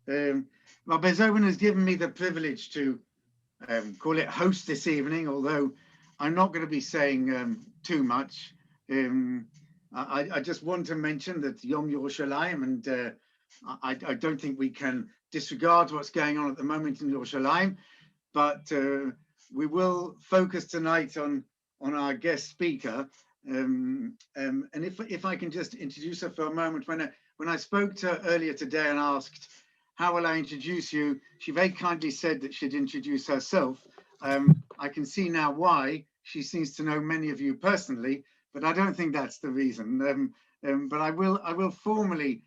Rabbi Zobin has given me the privilege to call it host this evening, although I'm not going to be saying too much. I just want to mention that Yom Yerushalayim, and I don't think we can disregard what's going on at the moment in Yerushalayim, but we will focus tonight on our guest speaker. And if I can just introduce her for a moment, when I spoke to her earlier today and asked, how will I introduce you? She very kindly said that she'd introduce herself. I can see now why. She seems to know many of you personally, but I don't think that's the reason. But I will formally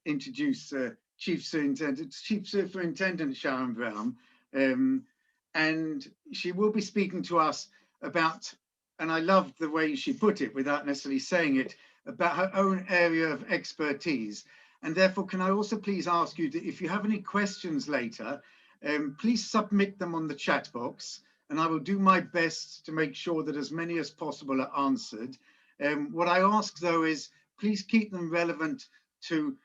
introduce Chief Superintendent Sharon Brown, and she will be speaking to us about, and I love the way she put it without necessarily saying it, about her own area of expertise. And therefore, can I also please ask you that if you have any questions later, please submit them on the chat box, and I will do my best to make sure that as many as possible are answered. What I ask though is, please keep them relevant to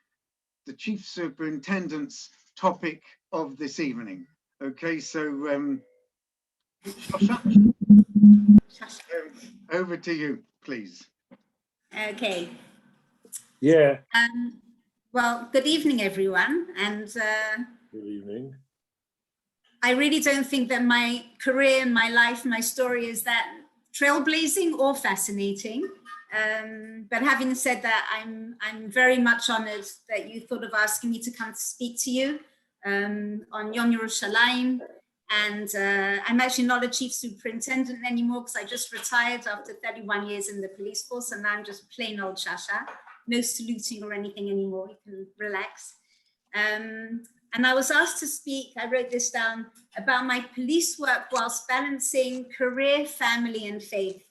the Chief Superintendent's topic of this evening. Okay, so Shosha, over to you, please. Okay. Yeah. Well, good evening, everyone. And good evening. I really don't think that my career, my life, my story is that trailblazing or fascinating. But having said that, I'm very much honored that you thought of asking me to come to speak to you on Yom Yerushalayim. And I'm actually not a chief superintendent anymore because I just retired after 31 years in the police force, and now I'm just plain old Shasha. No saluting or anything anymore, you can relax. And I was asked to speak, I wrote this down, about my police work whilst balancing career, family, and faith.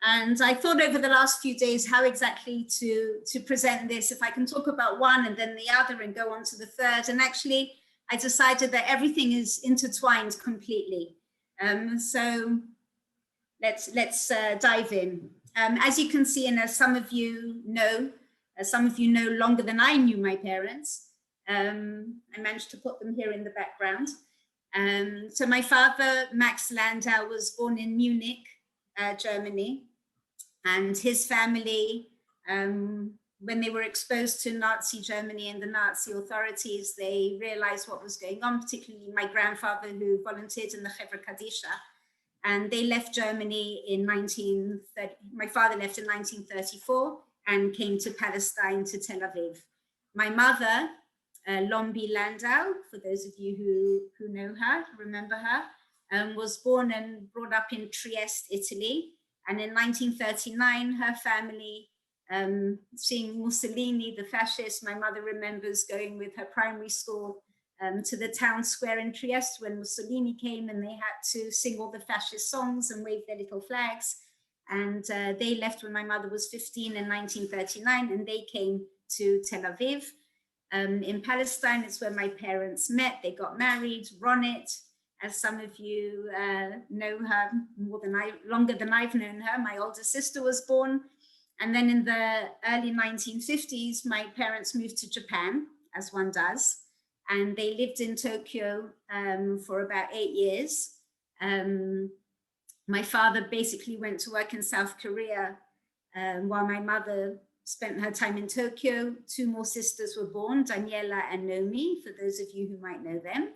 And I thought over the last few days how exactly to present this, if I can talk about one and then the other and go on to the third. And actually, I decided that everything is intertwined completely. So let's dive in. As you can see, and as some of you know longer than I knew my parents, I managed to put them here in the background. So my father, Max Landau, was born in Munich, Germany, and his family, when they were exposed to Nazi Germany and the Nazi authorities, they realized what was going on, particularly my grandfather, who volunteered in the Chevra Kadisha. And they left Germany in 1930. My father left in 1934 and came to Palestine, to Tel Aviv. My mother, Lombi Landau, for those of you who know her, remember her, was born and brought up in Trieste, Italy. And in 1939, her family, seeing Mussolini, the fascist, my mother remembers going with her primary school to the town square in Trieste when Mussolini came, and they had to sing all the fascist songs and wave their little flags. And they left when my mother was 15 in 1939, and they came to Tel Aviv. In Palestine, it's where my parents met. They got married. Ronit, as some of you know her longer than I've known her, my older sister was born. And then in the early 1950s, my parents moved to Japan, as one does. And they lived in Tokyo for about 8 years. My father basically went to work in South Korea while my mother spent her time in Tokyo. 2 more sisters were born, Daniela and Nomi, for those of you who might know them.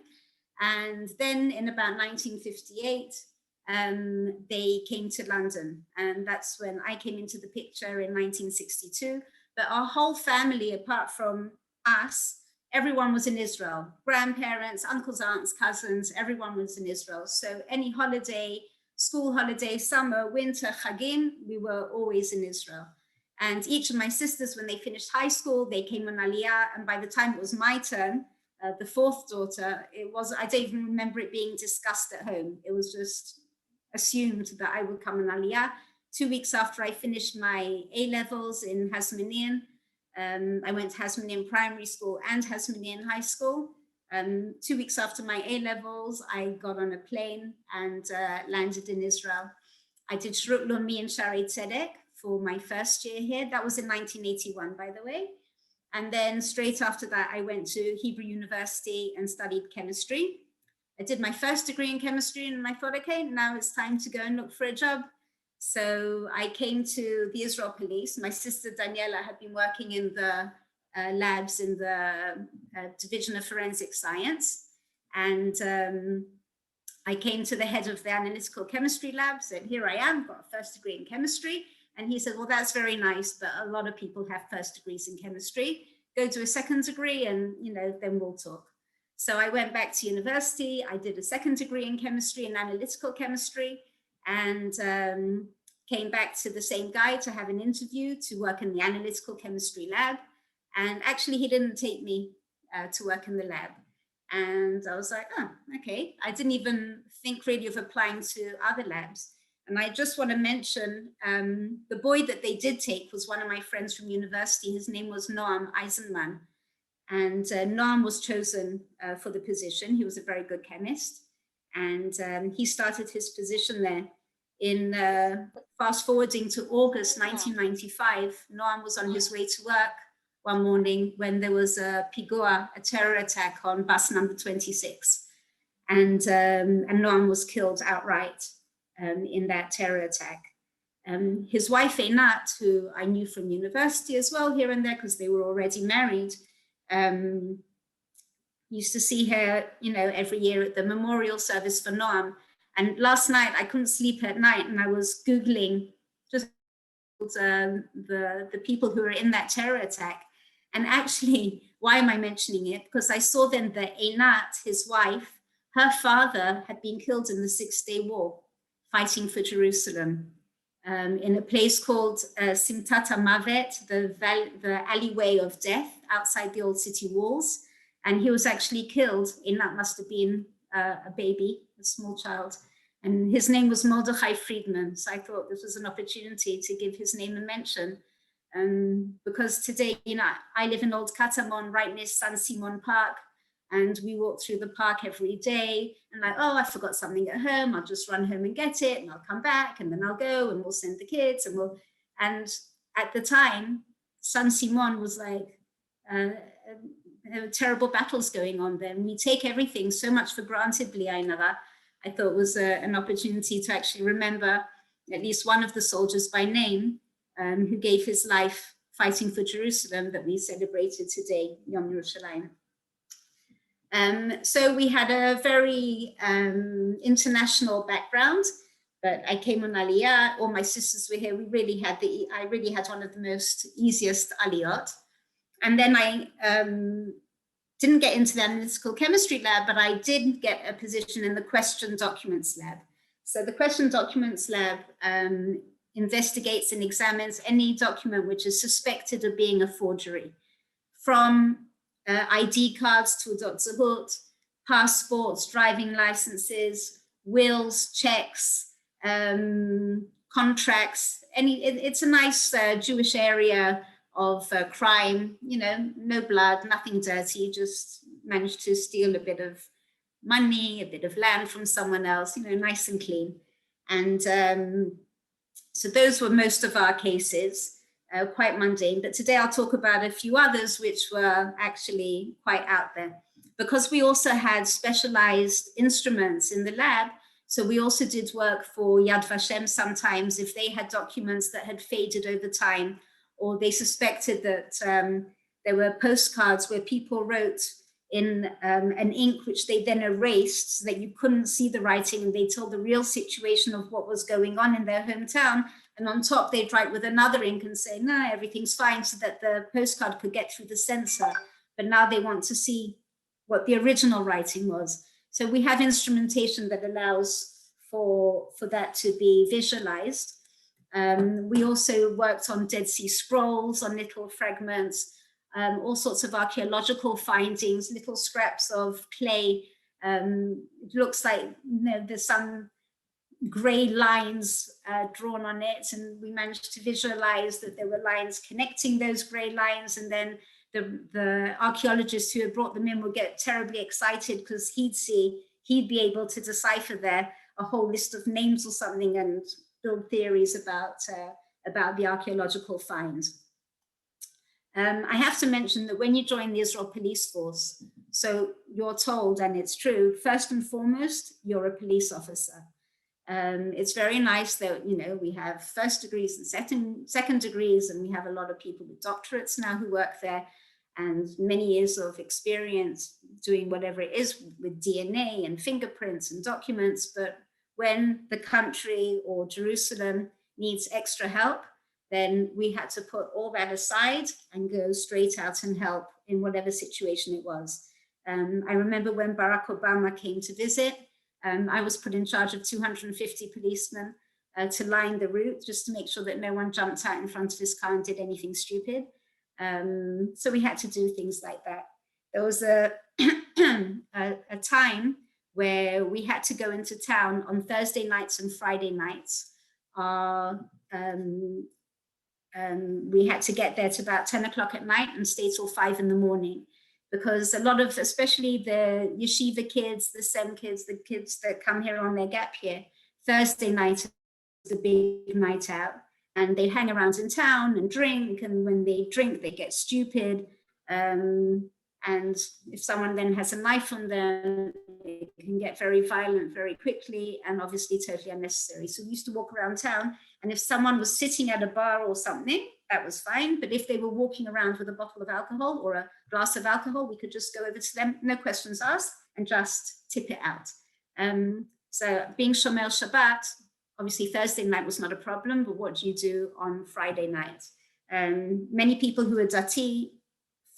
And then in about 1958, they came to London. And that's when I came into the picture in 1962. But our whole family, apart from us, everyone was in Israel. Grandparents, uncles, aunts, cousins, everyone was in Israel. So any holiday, school holiday, summer, winter, Chagim, we were always in Israel. And each of my sisters, when they finished high school, they came on Aliyah. And by the time it was my turn, the 4th daughter, I don't even remember it being discussed at home. It was just assumed that I would come on Aliyah. 2 weeks after I finished my A-levels in Hasmonean, I went to Hasmonean Primary School and Hasmonean High School. 2 weeks after my A-levels, I got on a plane and landed in Israel. I did Shrut Lomi in Shari Tzedek for my first year here. That was in 1981, by the way. And then straight after that, I went to Hebrew University and studied chemistry. I did my first degree in chemistry and I thought, okay, now it's time to go and look for a job. So I came to the Israel Police. My sister Daniela had been working in the labs in the Division of Forensic Science. And I came to the head of the analytical chemistry lab, said, here I am, got a first degree in chemistry. And he said, well, that's very nice, but a lot of people have first degrees in chemistry. Go to a second degree and, then we'll talk. So I went back to university. I did a second degree in chemistry and analytical chemistry, and came back to the same guy to have an interview to work in the analytical chemistry lab. And actually, he didn't take me to work in the lab. And I was like, oh, okay. I didn't even think really of applying to other labs. And I just want to mention the boy that they did take was one of my friends from university. His name was Noam Eisenman. And Noam was chosen for the position. He was a very good chemist. And he started his position there. In fast forwarding to August 1995, Noam was on his way to work one morning when there was a pigua, a terror attack on bus number 26. And Noam was killed outright in that terror attack. His wife, Einat, who I knew from university as well here and there because they were already married, used to see her, every year at the memorial service for Noam. And last night I couldn't sleep at night and I was Googling just the people who were in that terror attack. And actually, why am I mentioning it? Because I saw then that Einat, his wife, her father had been killed in the Six-Day War, fighting for Jerusalem, in a place called Simtat HaMavet, the alleyway of death outside the old city walls. And he was actually killed. Einat must have been a baby, a small child. And his name was Mordechai Friedman. So I thought this was an opportunity to give his name a mention. Because today, I live in Old Katamon, right near San Simon Park. And we walk through the park every day. And like, oh, I forgot something at home. I'll just run home and get it. And I'll come back and then I'll go and we'll send the kids. And at the time, San Simon was like, there were terrible battles going on there. And we take everything so much for granted, Bliainara. I thought it was an opportunity to actually remember at least one of the soldiers by name who gave his life fighting for Jerusalem that we celebrated today, Yom Yerushalayim. So we had a very international background, but I came on Aliyah, all my sisters were here. I really had one of the most easiest Aliyot. And then I didn't get into the analytical chemistry lab, but I did get a position in the question documents lab. So the question documents lab investigates and examines any document which is suspected of being a forgery, from ID cards to Zehut, passports, driving licenses, wills, checks, contracts. It's a nice Jewish area of crime, no blood, nothing dirty, just managed to steal a bit of money, a bit of land from someone else, nice and clean. And so those were most of our cases, quite mundane. But today I'll talk about a few others which were actually quite out there, because we also had specialized instruments in the lab. So we also did work for Yad Vashem sometimes if they had documents that had faded over time, or they suspected that there were postcards where people wrote in an ink which they then erased so that you couldn't see the writing, and they told the real situation of what was going on in their hometown. And on top, they'd write with another ink and say, no, everything's fine, so that the postcard could get through the censor. But now they want to see what the original writing was. So we have instrumentation that allows for that to be visualized. We also worked on Dead Sea Scrolls, on little fragments, all sorts of archaeological findings, little scraps of clay. It looks like there's some gray lines drawn on it, and we managed to visualize that there were lines connecting those gray lines, and then the archaeologist who had brought them in would get terribly excited because he'd be able to decipher there a whole list of names or something and build theories about the archaeological finds. I have to mention that when you join the Israel Police Force, so you're told, and it's true, first and foremost, you're a police officer. It's very nice that, you know, we have first degrees and second degrees, and we have a lot of people with doctorates now who work there, and many years of experience doing whatever it is with DNA and fingerprints and documents. But when the country or Jerusalem needs extra help, then we had to put all that aside and go straight out and help in whatever situation it was. I remember when Barack Obama came to visit, I was put in charge of 250 policemen to line the route, just to make sure that no one jumped out in front of his car and did anything stupid. So we had to do things like that. There was a time where we had to go into town on Thursday nights and Friday nights. We had to get there to about 10 o'clock at night and stay till 5 in the morning, because a lot of, especially the yeshiva kids, the SEM kids, the kids that come here on their gap year, Thursday night is the big night out, and they hang around in town and drink, and when they drink, they get stupid. And if someone then has a knife on them, it can get very violent very quickly, and obviously totally unnecessary. So we used to walk around town, and if someone was sitting at a bar or something, that was fine. But if they were walking around with a bottle of alcohol or a glass of alcohol, we could just go over to them, no questions asked, and just tip it out. So being Shomer Shabbat, obviously Thursday night was not a problem, but what do you do on Friday night? Many people who are Dati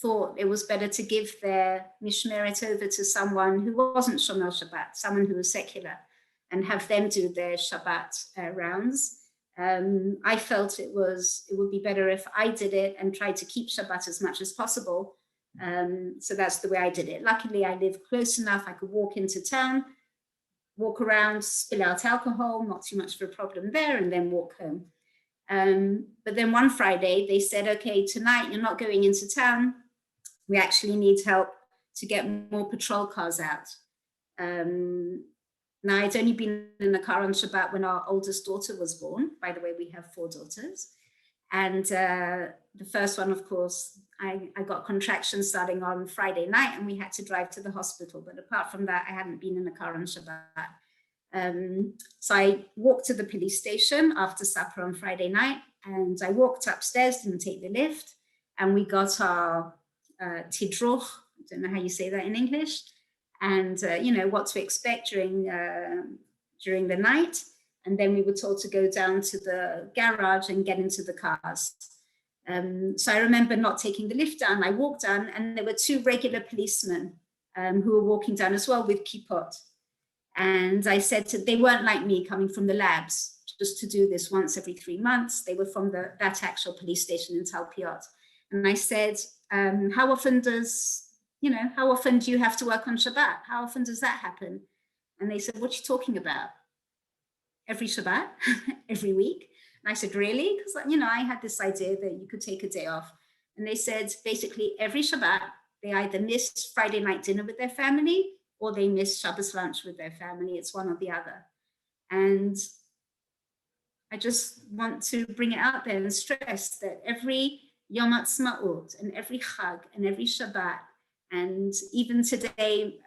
thought it was better to give their mishmeret over to someone who wasn't Shomer Shabbat, someone who was secular, and have them do their Shabbat rounds. I felt it would be better if I did it and tried to keep Shabbat as much as possible. So that's the way I did it. Luckily, I lived close enough. I could walk into town, walk around, spill out alcohol, not too much of a problem there, and then walk home. But then one Friday, they said, okay, tonight you're not going into town. We actually need help to get more patrol cars out. Now, I'd only been in the car on Shabbat when our oldest daughter was born. By the way, we have 4 daughters. And the first one, of course, I got contractions starting on Friday night, and we had to drive to the hospital. But apart from that, I hadn't been in the car on Shabbat. So I walked to the police station after supper on Friday night, and I walked upstairs, didn't take the lift, and we got our tidroch, I don't know how you say that in English, and you know, what to expect during the night. And then we were told to go down to the garage and get into the cars. So I remember not taking the lift down. I walked down, and there were 2 regular policemen who were walking down as well with kippot. And I said they weren't like me, coming from the labs just to do this once every 3 months. They were from that actual police station in Talpiot. And I said, how often do you have to work on Shabbat? How often does that happen? And they said, what are you talking about? Every Shabbat, every week? And I said, really? Because, you know, I had this idea that you could take a day off. And they said, basically every Shabbat, they either miss Friday night dinner with their family, or they miss Shabbos lunch with their family. It's one or the other. And I just want to bring it out there and stress that every Yom Ha'atzmaut and every Chag and every Shabbat, and even today,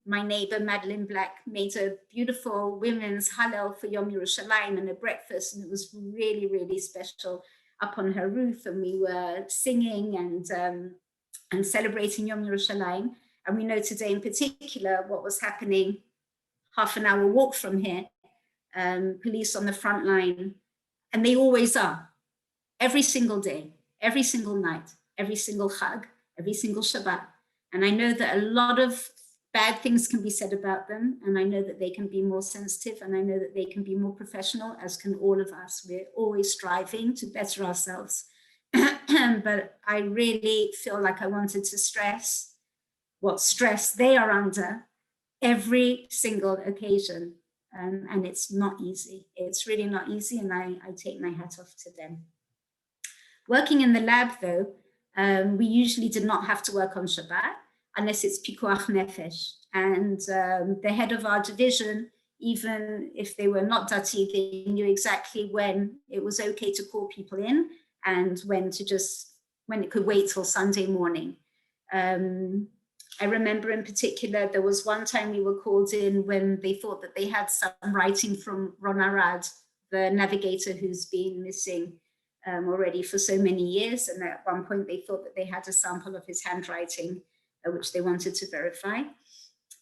my neighbor Madeline Black made a beautiful women's Hallel for Yom Yerushalayim and a breakfast, and it was really, really special up on her roof, and we were singing and celebrating Yom Yerushalayim. And we know today in particular what was happening half an hour walk from here, police on the front line, and they always are, every single day, every single night, every single Chag, every single Shabbat. And I know that a lot of bad things can be said about them, and I know that they can be more sensitive, and I know that they can be more professional, as can all of us. We're always striving to better ourselves. But I really feel like I wanted to stress what stress they are under every single occasion. And it's not easy. It's really not easy, and I take my hat off to them. Working in the lab, though, we usually did not have to work on Shabbat unless it's pikuach nefesh. And the head of our division, even if they were not dati, they knew exactly when it was okay to call people in and when to just when it could wait till Sunday morning. I remember in particular, there was one time we were called in when they thought that they had some writing from Ron Arad, the navigator who's been missing already for so many years. And at one point they thought that they had a sample of his handwriting, which they wanted to verify.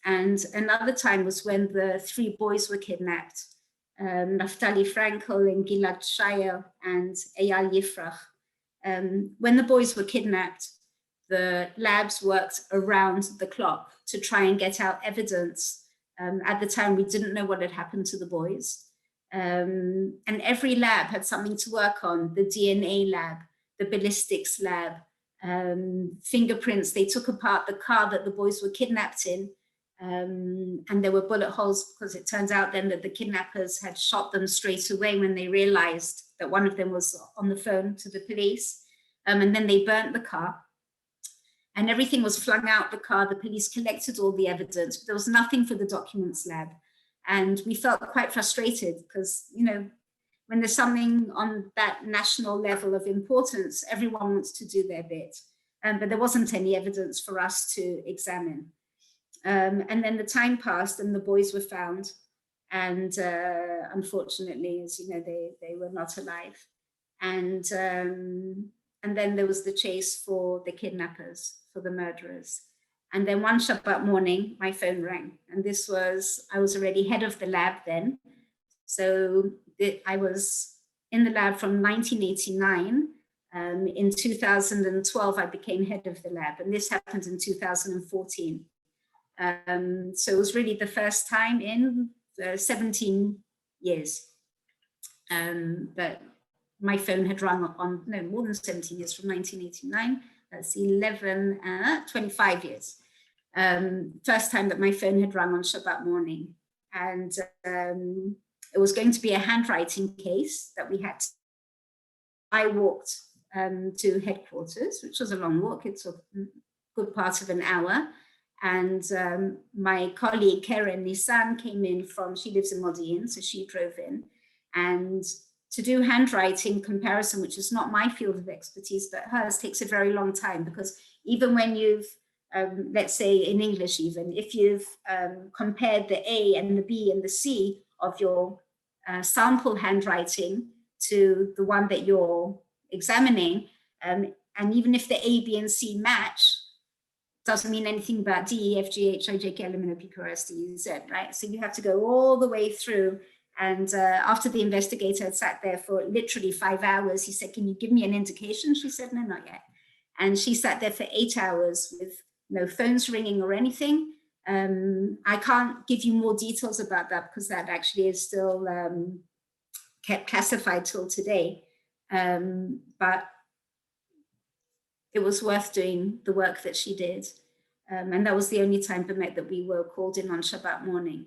And another time was when the 3 boys were kidnapped, Naftali Frankel and Gilad Shayer and Eyal Yifrach. When the boys were kidnapped, the labs worked around the clock to try and get out evidence. At the time, we didn't know what had happened to the boys. And every lab had something to work on, the DNA lab, the ballistics lab, fingerprints. They took apart the car that the boys were kidnapped in, and there were bullet holes because it turns out then that the kidnappers had shot them straight away when they realized that one of them was on the phone to the police. And then they burnt the car. And everything was flung out the car. The police collected all the evidence, but there was nothing for the documents lab. And we felt quite frustrated because, you know, when there's something on that national level of importance, everyone wants to do their bit. But there wasn't any evidence for us to examine. And then the time passed and the boys were found. And unfortunately, as you know, they were not alive. And then there was the chase for the kidnappers, for the murderers. And then one Shabbat morning, my phone rang. And I was already head of the lab then. So I was in the lab from 1989. In 2012, I became head of the lab. And this happened in 2014. So it was really the first time in 17 years. But my phone had rung on, no, more than 17 years, from 1989. That's 25 years. First time that my phone had rung on Shabbat morning. And it was going to be a handwriting case that we had. I walked to headquarters, which was a long walk. It took a good part of an hour. And my colleague, Keren Nissan, came in she lives in Modi'in, so she drove in. And to do handwriting comparison, which is not my field of expertise, but hers, takes a very long time, because even when you've, let's say in English even, if you've compared the A and the B and the C of your sample handwriting to the one that you're examining, and even if the A, B, and C match, doesn't mean anything about D, E, F, G, H, I, J, K, L, M, N, O, P, Q, R, S, T, U, Z, right? So you have to go all the way through. And after the investigator had sat there for literally 5 hours, he said, "Can you give me an indication?" She said, "No, not yet." And she sat there for 8 hours with no phones ringing or anything. I can't give you more details about that because that actually is still kept classified till today. But it was worth doing the work that she did. And that was the only time, Bemet, that we were called in on Shabbat morning.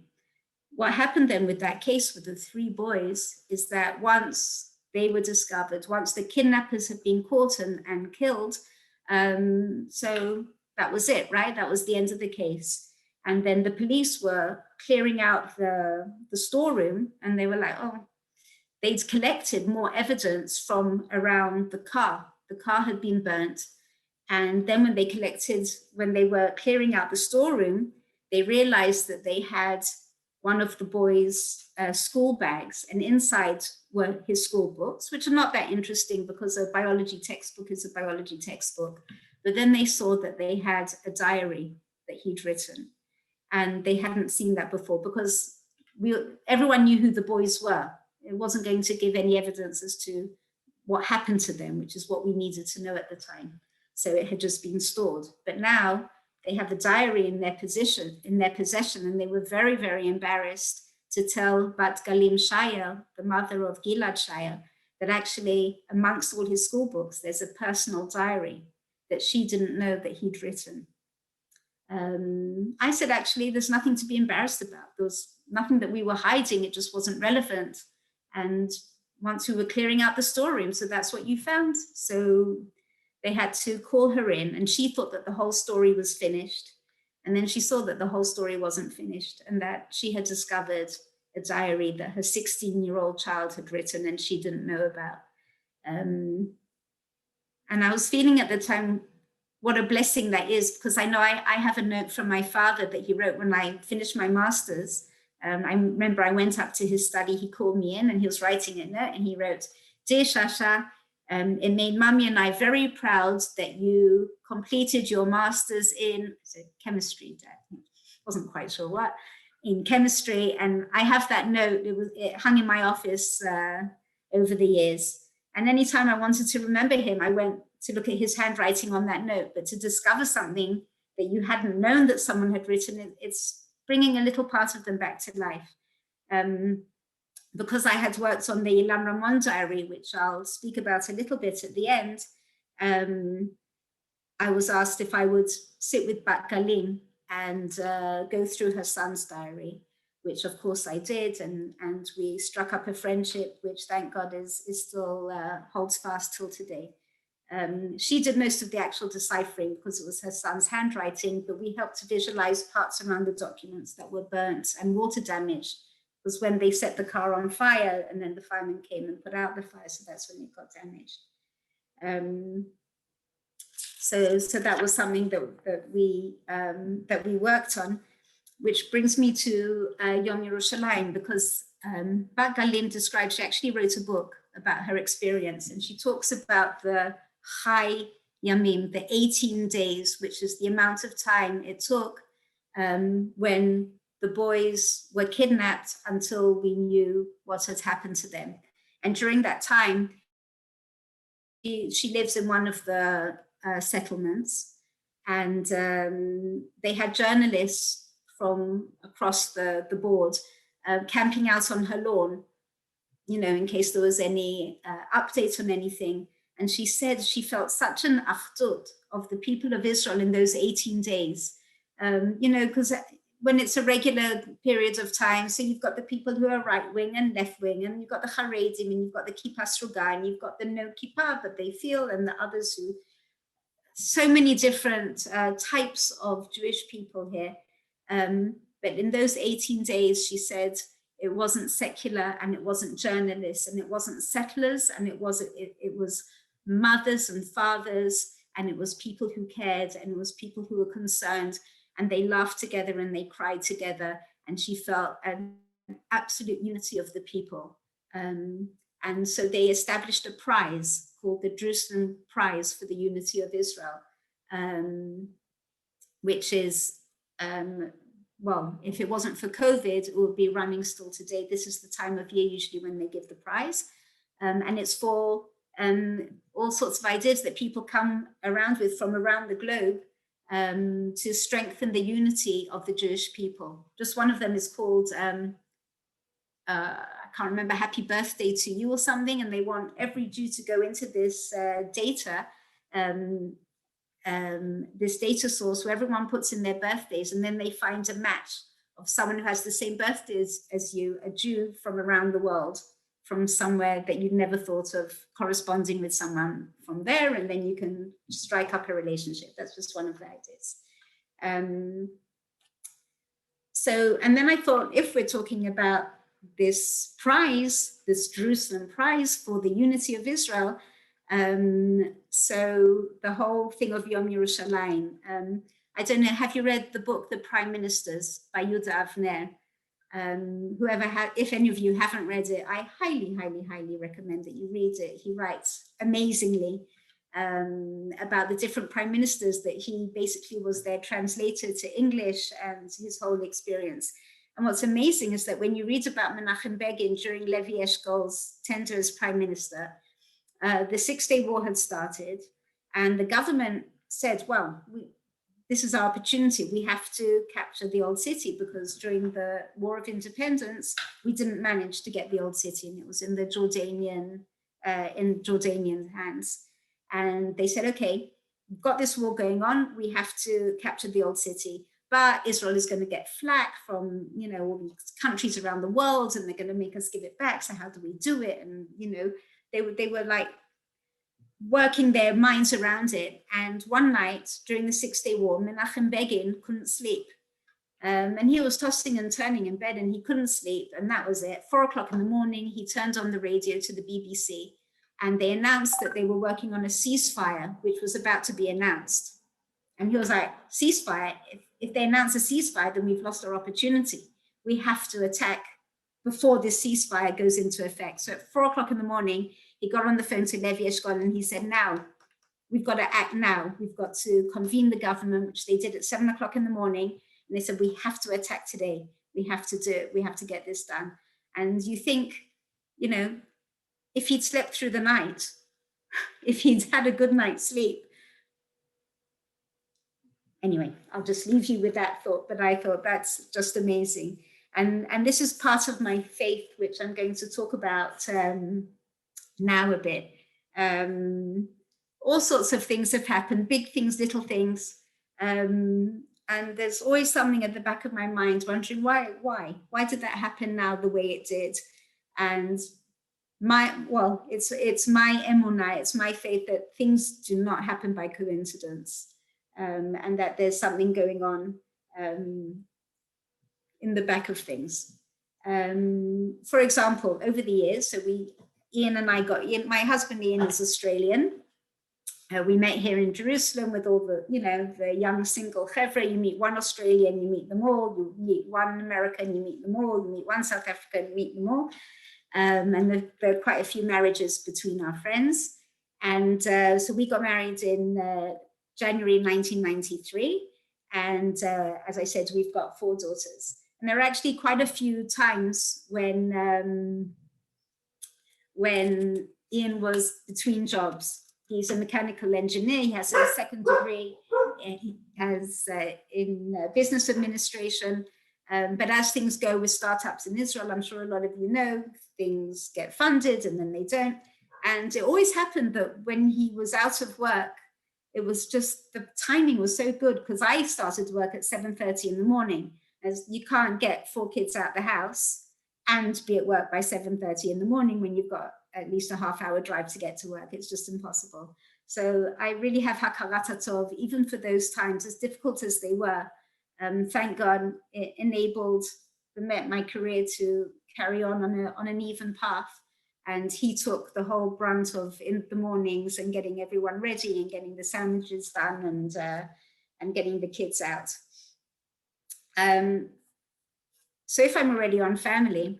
What happened then with that case with the 3 boys is that once they were discovered, once the kidnappers had been caught and killed, so that was it, right? That was the end of the case. And then the police were clearing out the storeroom, and they were like, oh, they'd collected more evidence from around the car. The car had been burnt. And then when they were clearing out the storeroom, they realized that they had one of the boys' school bags, and inside were his school books, which are not that interesting because a biology textbook is a biology textbook. But then they saw that they had a diary that he'd written, and they hadn't seen that before because everyone knew who the boys were. It wasn't going to give any evidence as to what happened to them, which is what we needed to know at the time. So it had just been stored. But now they have a diary in their possession, and they were very, very embarrassed to tell Bat Galim Shayer, the mother of Gilad Shayer, that actually amongst all his school books, there's a personal diary that she didn't know that he'd written. I said, actually, there's nothing to be embarrassed about. There was nothing that we were hiding. It just wasn't relevant. And once we were clearing out the storeroom, so that's what you found. So they had to call her in, and she thought that the whole story was finished. And then she saw that the whole story wasn't finished, and that she had discovered a diary that her 16-year-old child had written and she didn't know about. And And I was feeling at the time what a blessing that is, because I know I have a note from my father that he wrote when I finished my master's. I remember I went up to his study, he called me in and he was writing a note and he wrote, "Dear Shasha, it made Mommy and I very proud that you completed your master's in chemistry." Dad wasn't quite sure what, in chemistry. And I have that note, it hung in my office over the years. And anytime I wanted to remember him, I went to look at his handwriting on that note. But to discover something that you hadn't known that someone had written, it's bringing a little part of them back to life. Because I had worked on the Ilan Ramon diary, which I'll speak about a little bit at the end, I was asked if I would sit with Bat Galim and go through her son's diary, which of course I did, and we struck up a friendship, which thank God is still holds fast till today. She did most of the actual deciphering because it was her son's handwriting, but we helped to visualize parts around the documents that were burnt and water damaged. It was when they set the car on fire and then the firemen came and put out the fire, so that's when it got damaged. So that was something that we worked on, which brings me to Yom Yerushalayim, because Bat Galim describes, she actually wrote a book about her experience, and she talks about the Chai Yamim, the 18 days, which is the amount of time it took when the boys were kidnapped until we knew what had happened to them. And during that time, she lives in one of the settlements, and they had journalists from across the board camping out on her lawn, you know, in case there was any updates on anything. And she said she felt such an achdut of the people of Israel in those 18 days, you know, because when it's a regular period of time, so you've got the people who are right wing and left wing, and you've got the Haredim, and you've got the Kippah Sruga, and you've got the no Kippah, but they feel, and the others who, so many different types of Jewish people here. But in those 18 days, she said, it wasn't secular, and it wasn't journalists, and it wasn't settlers, and it was mothers and fathers, and it was people who cared, and it was people who were concerned, and they laughed together and they cried together, and she felt an absolute unity of the people. And so they established a prize called the Jerusalem Prize for the Unity of Israel, which is, well, if it wasn't for COVID, it would be running still today. This is the time of year usually when they give the prize. And it's for all sorts of ideas that people come around with from around the globe to strengthen the unity of the Jewish people. Just one of them is called, I can't remember, Happy Birthday to You or something, and they want every Jew to go into this data source where everyone puts in their birthdays, and then they find a match of someone who has the same birthday as you, a Jew from around the world, from somewhere that you'd never thought of corresponding with someone from there, and then you can strike up a relationship. That's just one of the ideas. So, and then I thought, if we're talking about this prize, this Jerusalem prize for the unity of Israel, so the whole thing of Yom Yerushalayim, I don't know, have you read the book, The Prime Ministers by Yuda Avner? Whoever had, if any of you haven't read it, I highly, highly, highly recommend that you read it. He writes amazingly about the different prime ministers that he basically was their translator to English, and his whole experience. And what's amazing is that when you read about Menachem Begin during Levi Eshkol's tenure as prime minister, the 6-Day War had started, and the government said, well, this is our opportunity. We have to capture the old city, because during the War of Independence, we didn't manage to get the old city, and it was in the Jordanian hands. And they said, okay, we've got this war going on. We have to capture the old city, but Israel is going to get flack from, you know, all these countries around the world, and they're going to make us give it back. So how do we do it? And, you know, they were like working their minds around it. And one night during the 6-Day War, Menachem Begin couldn't sleep. And he was tossing and turning in bed, and he couldn't sleep. And that was it. 4 o'clock in the morning, he turned on the radio to the BBC. and they announced that they were working on a ceasefire, which was about to be announced. And he was like, ceasefire? If they announce a ceasefire, then we've lost our opportunity. We have to attack before this ceasefire goes into effect. So at 4 o'clock in the morning, he got on the phone to Levi Eshkol and he said, now, we've got to act now. We've got to convene the government, which they did at 7 o'clock in the morning. And they said, we have to attack today. We have to do it. We have to get this done. And you think, you know, if he'd slept through the night, if he'd had a good night's sleep. Anyway, I'll just leave you with that thought, but I thought that's just amazing. And this is part of my faith, which I'm going to talk about now a bit. All sorts of things have happened, big things, little things. And there's always something at the back of my mind wondering why did that happen now the way it did? And it's my emunah, it's my faith that things do not happen by coincidence, and that there's something going on in the back of things. For example, over the years, so Ian and I my husband Ian is Australian. We met here in Jerusalem with all the, the young single chevra. You meet one Australian, you meet them all. You meet one American, you meet them all. You meet one South African, you meet them all. And there are quite a few marriages between our friends. And so we got married in January 1993. And as I said, we've got 4 daughters. And there are actually quite a few times when Ian was between jobs. He's a mechanical engineer. He has a second degree. He has in business administration. But as things go with startups in Israel, I'm sure a lot of you know, things get funded and then they don't. And it always happened that when he was out of work, it was just, the timing was so good because I started work at 7:30 in the morning, as you can't get 4 kids out the house and be at work by 7:30 in the morning when you've got at least a half-hour drive to get to work. It's just impossible. So I really have hakarat tov, even for those times, as difficult as they were. Thank God it enabled my career to carry on an even path. And he took the whole brunt of in the mornings and getting everyone ready and getting the sandwiches done and getting the kids out. So if I'm already on family,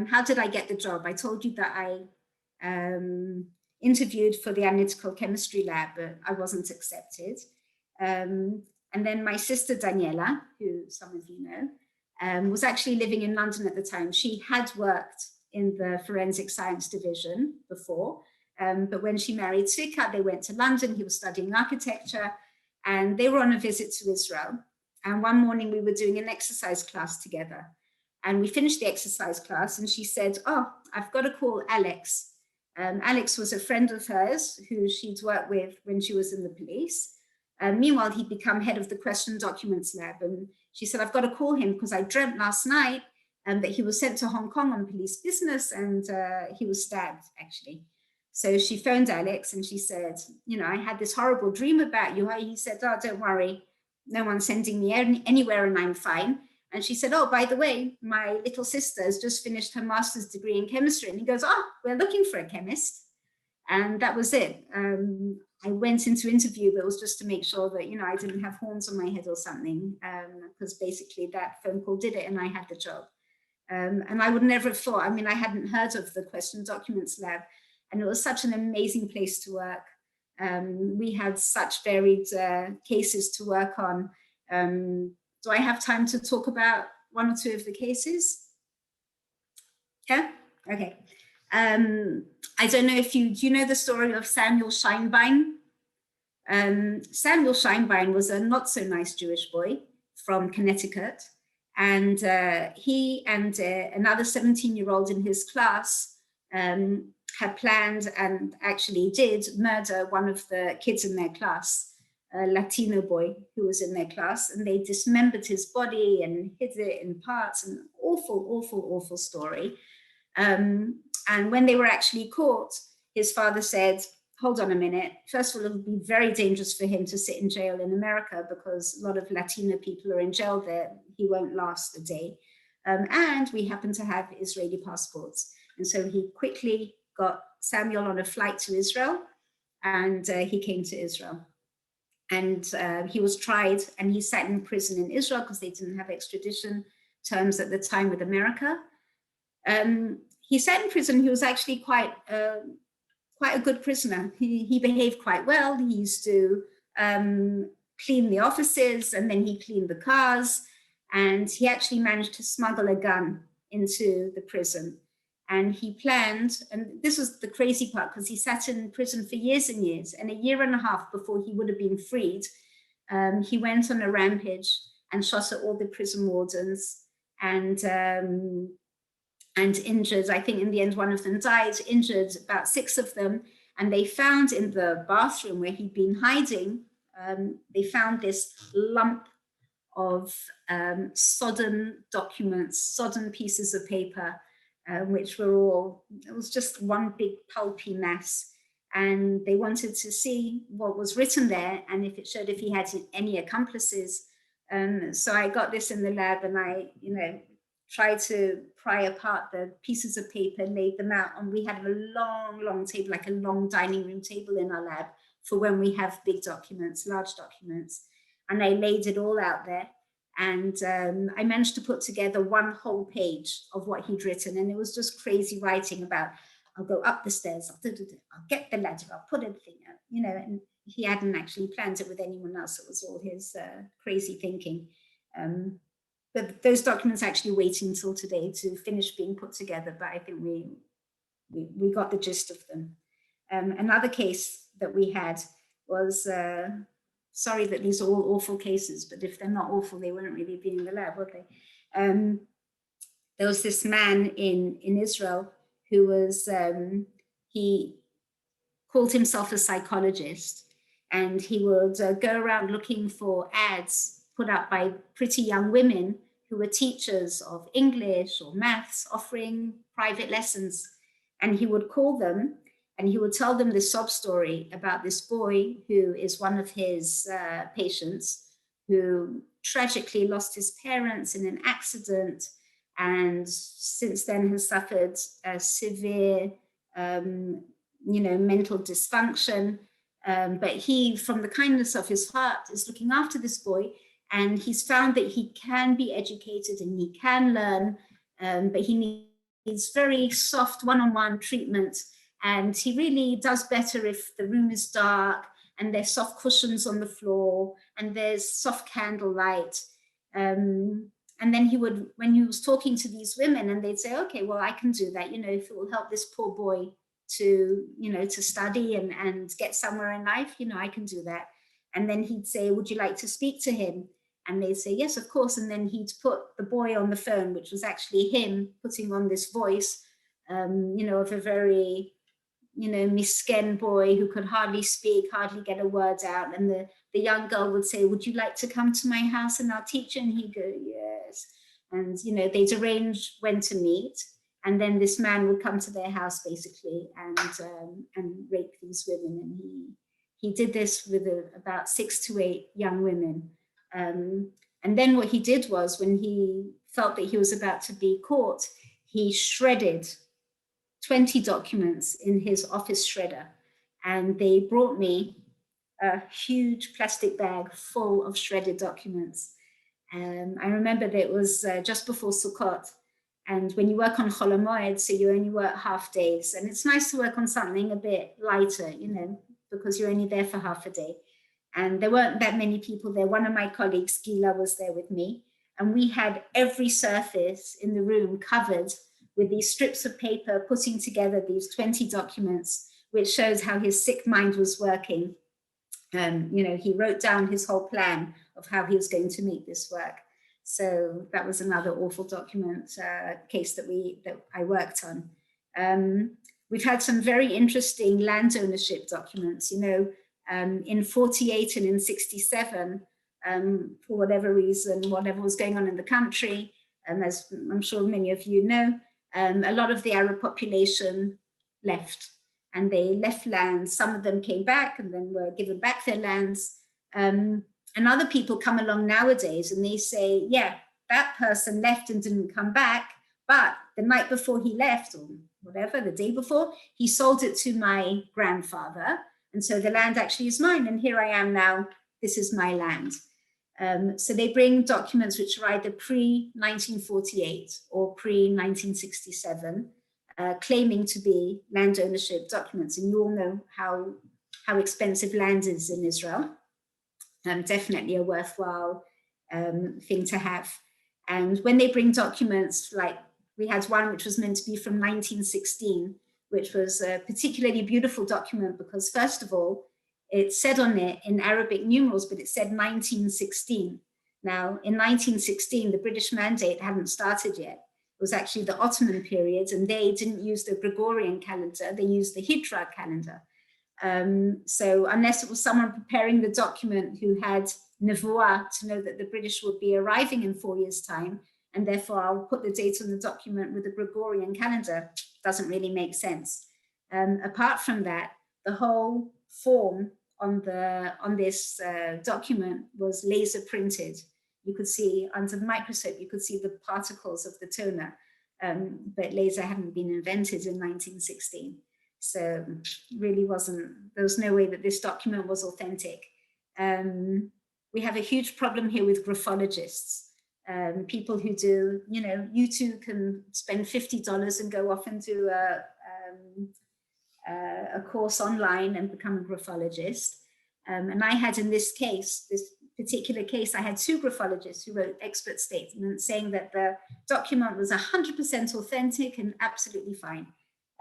how did I get the job? I told you that I interviewed for the analytical chemistry lab, but I wasn't accepted. And then my sister Daniela, who some of you know, was actually living in London at the time. She had worked in the forensic science division before, but when she married Tzvika, they went to London. He was studying architecture, and they were on a visit to Israel. And one morning we were doing an exercise class together. And we finished the exercise class, and she said, oh, I've got to call Alex. Alex was a friend of hers who she'd worked with when she was in the police. Meanwhile, he'd become head of the question documents lab. And she said, I've got to call him because I dreamt last night that he was sent to Hong Kong on police business, and he was stabbed, actually. So she phoned Alex and she said, I had this horrible dream about you. He said, oh, don't worry. No one's sending me anywhere and I'm fine. And she said, oh, by the way, my little sister has just finished her master's degree in chemistry. And he goes, oh, we're looking for a chemist. And that was it. I went into interview, but it was just to make sure that, I didn't have horns on my head or something, because basically that phone call did it and I had the job. And I would never have thought, I hadn't heard of the question documents lab, and it was such an amazing place to work. We had such varied cases to work on. Do I have time to talk about 1 or 2 of the cases? Yeah, okay. I don't know if do you know the story of Samuel Scheinbein? Samuel Scheinbein was a not so nice Jewish boy from Connecticut. And he and another 17-year-old in his class had planned and actually did murder one of the kids in their class, a Latino boy who was in their class, and they dismembered his body and hid it in parts. An awful, awful, awful story. And when they were actually caught, his father said, hold on a minute. First of all, it would be very dangerous for him to sit in jail in America because a lot of Latino people are in jail there. He won't last a day. And we happen to have Israeli passports. And so he quickly got Samuel on a flight to Israel, and he came to Israel. And he was tried, and he sat in prison in Israel because they didn't have extradition terms at the time with America. He sat in prison. He was actually quite a good prisoner. He behaved quite well. He used to clean the offices, and then he cleaned the cars. And he actually managed to smuggle a gun into the prison. And he planned, and this was the crazy part, because he sat in prison for years and years, and a year and a half before he would have been freed, he went on a rampage and shot at all the prison wardens and injured, I think in the end, one of them died, injured about 6 of them. And they found in the bathroom where he'd been hiding, they found this lump of sodden documents, sodden pieces of paper, which were all, it was just one big pulpy mess. And they wanted to see what was written there and if it showed if he had any accomplices. So I got this in the lab, and I, tried to pry apart the pieces of paper, laid them out, and we had a long table, like a long dining room table in our lab for when we have big documents, large documents. And I laid it all out there. And I managed to put together one whole page of what he'd written. And it was just crazy writing about, I'll go up the stairs, I'll get the ladder, I'll put everything out, and he hadn't actually planned it with anyone else. It was all his crazy thinking. But those documents actually waiting until today to finish being put together. But I think we got the gist of them. Another case that we had was, sorry that these are all awful cases, but if they're not awful, they wouldn't really be in the lab, would they? There was this man in Israel who was, he called himself a psychologist, and he would go around looking for ads put up by pretty young women who were teachers of English or maths, offering private lessons. And he would call them, and he would tell them this sob story about this boy who is one of his patients, who tragically lost his parents in an accident, and since then has suffered a severe, mental dysfunction. But he, from the kindness of his heart, is looking after this boy, and he's found that he can be educated and he can learn, but he needs very soft one-on-one treatment. And he really does better if the room is dark and there's soft cushions on the floor and there's soft candlelight. And then he would, when he was talking to these women, and they'd say, okay, well, I can do that, if it will help this poor boy to, to study and get somewhere in life, I can do that. And then he'd say, would you like to speak to him? And they'd say, yes, of course. And then he'd put the boy on the phone, which was actually him putting on this voice, of a very, misken boy who could hardly speak, hardly get a word out. And the young girl would say, would you like to come to my house and I'll teach you? And he'd go, yes. And, they'd arrange when to meet. And then this man would come to their house basically and rape these women. And he did this with about 6 to 8 young women. And then what he did was, when he felt that he was about to be caught, he shredded 20 documents in his office shredder. And they brought me a huge plastic bag full of shredded documents. I remember that it was just before Sukkot. And when you work on Chol HaMoed, so you only work half days. And it's nice to work on something a bit lighter, because you're only there for half a day. And there weren't that many people there. One of my colleagues, Gila, was there with me. And we had every surface in the room covered with these strips of paper, putting together these 20 documents, which shows how his sick mind was working. He wrote down his whole plan of how he was going to make this work. So that was another awful document case that I worked on. We've had some very interesting land ownership documents, in 48 and in 67, for whatever reason, whatever was going on in the country, and as I'm sure many of you know, a lot of the Arab population left, and they left lands. Some of them came back and then were given back their lands. And other people come along nowadays and they say, yeah, that person left and didn't come back, but the night before he left, or whatever, the day before, he sold it to my grandfather. And so the land actually is mine. And here I am now, this is my land. So they bring documents which are either pre-1948 or pre-1967, claiming to be land ownership documents. And you all know how expensive land is in Israel. Definitely a worthwhile thing to have. And when they bring documents, like we had one which was meant to be from 1916, which was a particularly beautiful document because, first of all, it said on it in Arabic numerals, but it said 1916. Now, in 1916, the British Mandate hadn't started yet. It was actually the Ottoman period, and they didn't use the Gregorian calendar, they used the Hijra calendar. So unless it was someone preparing the document who had nevuah to know that the British would be arriving in 4 years' time, and therefore I'll put the date on the document with the Gregorian calendar, doesn't really make sense. Apart from that, the whole form on this document was laser printed. You could see under the microscope, you could see the particles of the toner, but laser hadn't been invented in 1916. So really there was no way that this document was authentic. We have a huge problem here with graphologists. People who do, you too can spend $50 and go off and do a course online and become a graphologist. And I had in this particular case, I had two graphologists who wrote expert statements saying that the document was 100% authentic and absolutely fine.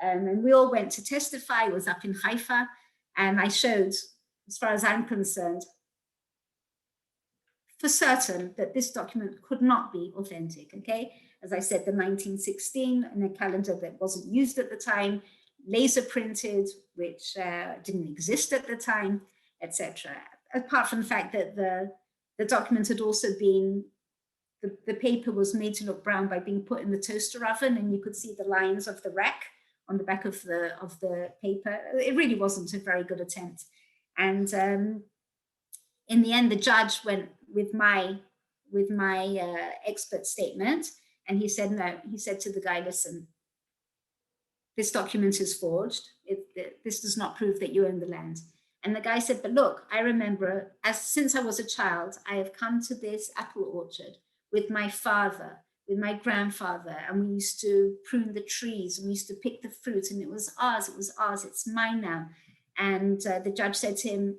And we all went to testify. It was up in Haifa, and I showed, as far as I'm concerned, for certain that this document could not be authentic, okay? As I said, the 1916 in a calendar that wasn't used at the time, laser printed, which didn't exist at the time, etc. Apart from the fact that the document had also been, the paper was made to look brown by being put in the toaster oven, and you could see the lines of the rack on the back of the paper. It really wasn't a very good attempt. And in the end, the judge went with my expert statement, and he said no. He said to the guy, "Listen, this document is forged. This does not prove that you own the land." And the guy said, "But look, I remember, since I was a child, I have come to this apple orchard with my father, with my grandfather, and we used to prune the trees, and we used to pick the fruit, and it was ours, it's mine now." And the judge said to him,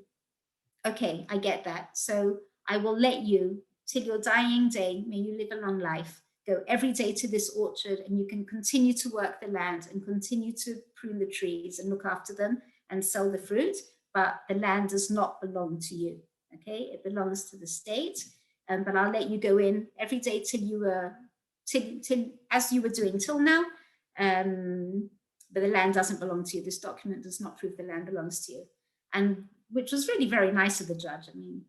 "Okay, I get that. So I will let you, till your dying day, may you live a long life, go every day to this orchard, and you can continue to work the land and continue to prune the trees and look after them and sell the fruit, but the land does not belong to you, okay? It belongs to the state, but I'll let you go in every day till you were, as you were doing till now, but the land doesn't belong to you. This document does not prove the land belongs to you." And which was really very nice of the judge, I mean.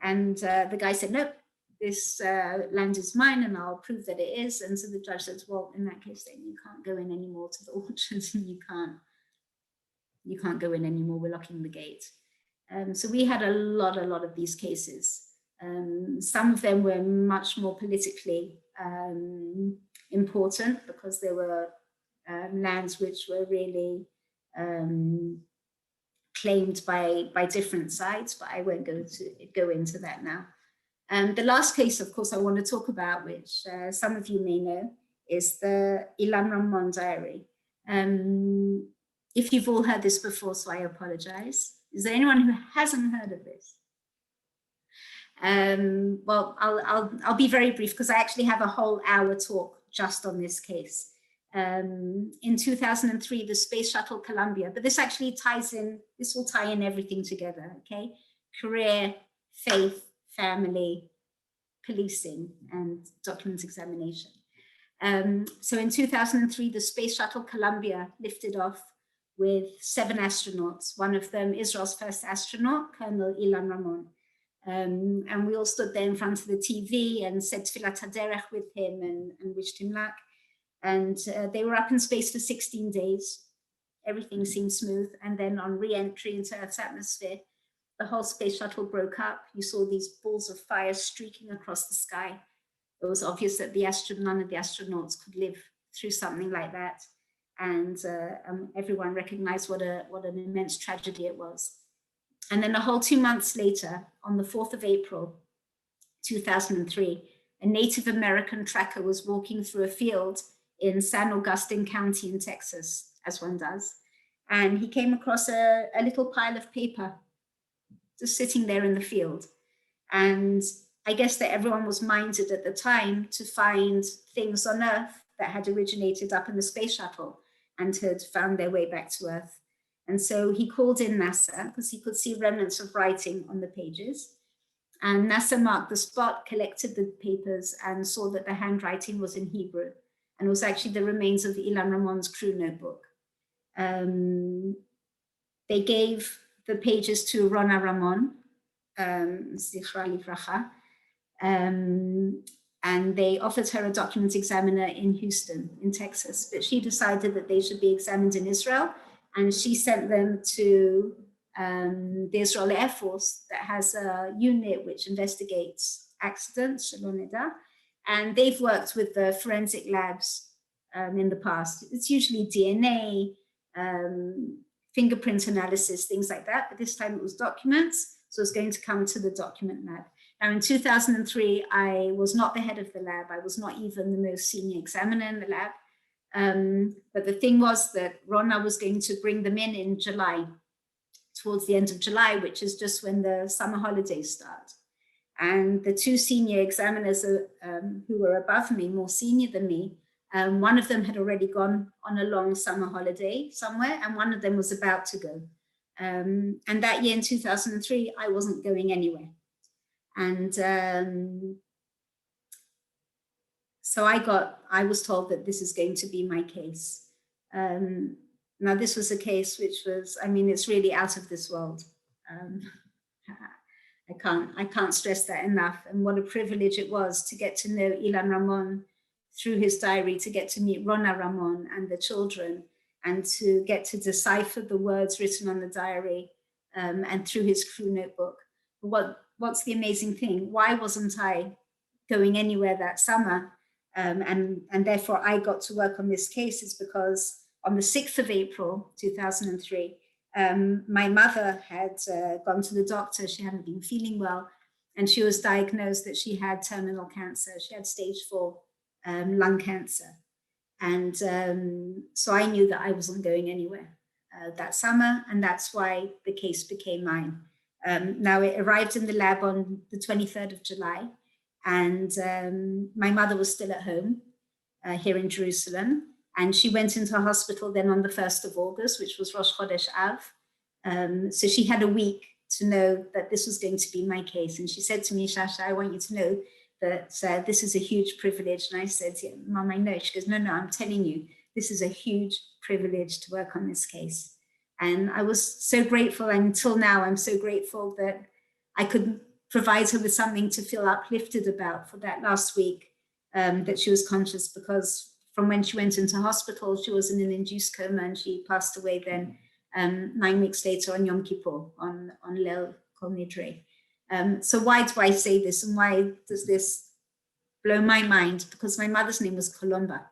And the guy said, "Nope, this land is mine, and I'll prove that it is." And so the judge says, "Well, in that case, then you can't go in anymore to the orchard, and you can't go in anymore, we're locking the gate." So we had a lot of these cases. Some of them were much more politically important because there were lands which were really claimed by different sides, but I won't go into that now. The last case, of course, I want to talk about, which some of you may know, is the Ilan Ramon diary. If you've all heard this before, so I apologize. Is there anyone who hasn't heard of this? Well, I'll be very brief because I actually have a whole hour talk just on this case. In 2003, the Space Shuttle Columbia, but this actually ties in, this will tie in everything together, okay? Career, faith, family, policing, and document examination. So in 2003, the Space Shuttle Columbia lifted off with 7 astronauts, one of them Israel's first astronaut, Colonel Ilan Ramon. And we all stood there in front of the TV and said Tfilat HaDerech with him and wished him luck. And they were up in space for 16 days. Everything seemed smooth. And then on re-entry into Earth's atmosphere, the whole space shuttle broke up. You saw these balls of fire streaking across the sky. It was obvious that none of the astronauts could live through something like that. and everyone recognized what an immense tragedy it was. And then a whole 2 months later, on the 4th of April, 2003, a Native American tracker was walking through a field in San Augustine County in Texas, as one does. And he came across a little pile of paper just sitting there in the field. And I guess that everyone was minded at the time to find things on Earth that had originated up in the space shuttle and had found their way back to Earth. And so he called in NASA because he could see remnants of writing on the pages. And NASA marked the spot, collected the papers, and saw that the handwriting was in Hebrew and was actually the remains of Ilan Ramon's crew notebook. They gave the pages to Rona Ramon, Zichra Livracha, and they offered her a document examiner in Houston, in Texas, but she decided that they should be examined in Israel, and she sent them to the Israeli Air Force that has a unit which investigates accidents, and they've worked with the forensic labs in the past. It's usually DNA, fingerprint analysis, things like that, but this time it was documents, so it's going to come to the document lab. Now in 2003, I was not the head of the lab, I was not even the most senior examiner in the lab, but the thing was that Rona was going to bring them in July, towards the end of July, which is just when the summer holidays start. And the two senior examiners who were above me, more senior than me, one of them had already gone on a long summer holiday somewhere, and one of them was about to go. And that year in 2003, I wasn't going anywhere. And so I was told that this is going to be my case. Now this was a case which was, I mean, it's really out of this world. I can't stress that enough. And what a privilege it was to get to know Ilan Ramon through his diary, to get to meet Rona Ramon and the children, and to get to decipher the words written on the diary and through his crew notebook. What's the amazing thing? Why wasn't I going anywhere that summer? And therefore I got to work on this case is because on the 6th of April, 2003, my mother had gone to the doctor. She hadn't been feeling well, and she was diagnosed that she had terminal cancer. She had stage 4 lung cancer. And so I knew that I wasn't going anywhere that summer, and that's why the case became mine. Now it arrived in the lab on the 23rd of July, and my mother was still at home here in Jerusalem, and she went into hospital then on the 1st of August, which was Rosh Chodesh Av. So she had a week to know that this was going to be my case. And she said to me, Shasha, I want you to know that this is a huge privilege. And I said, yeah, Mom, I know. She goes, no, I'm telling you, this is a huge privilege to work on this case. And I was so grateful. And until now, I'm so grateful that I could provide her with something to feel uplifted about for that last week that she was conscious, because from when she went into hospital, she was in an induced coma, and she passed away then 9 weeks later on Yom Kippur, on Leil Kol Nidre. So why do I say this, and why does this blow my mind? Because my mother's name was Columba.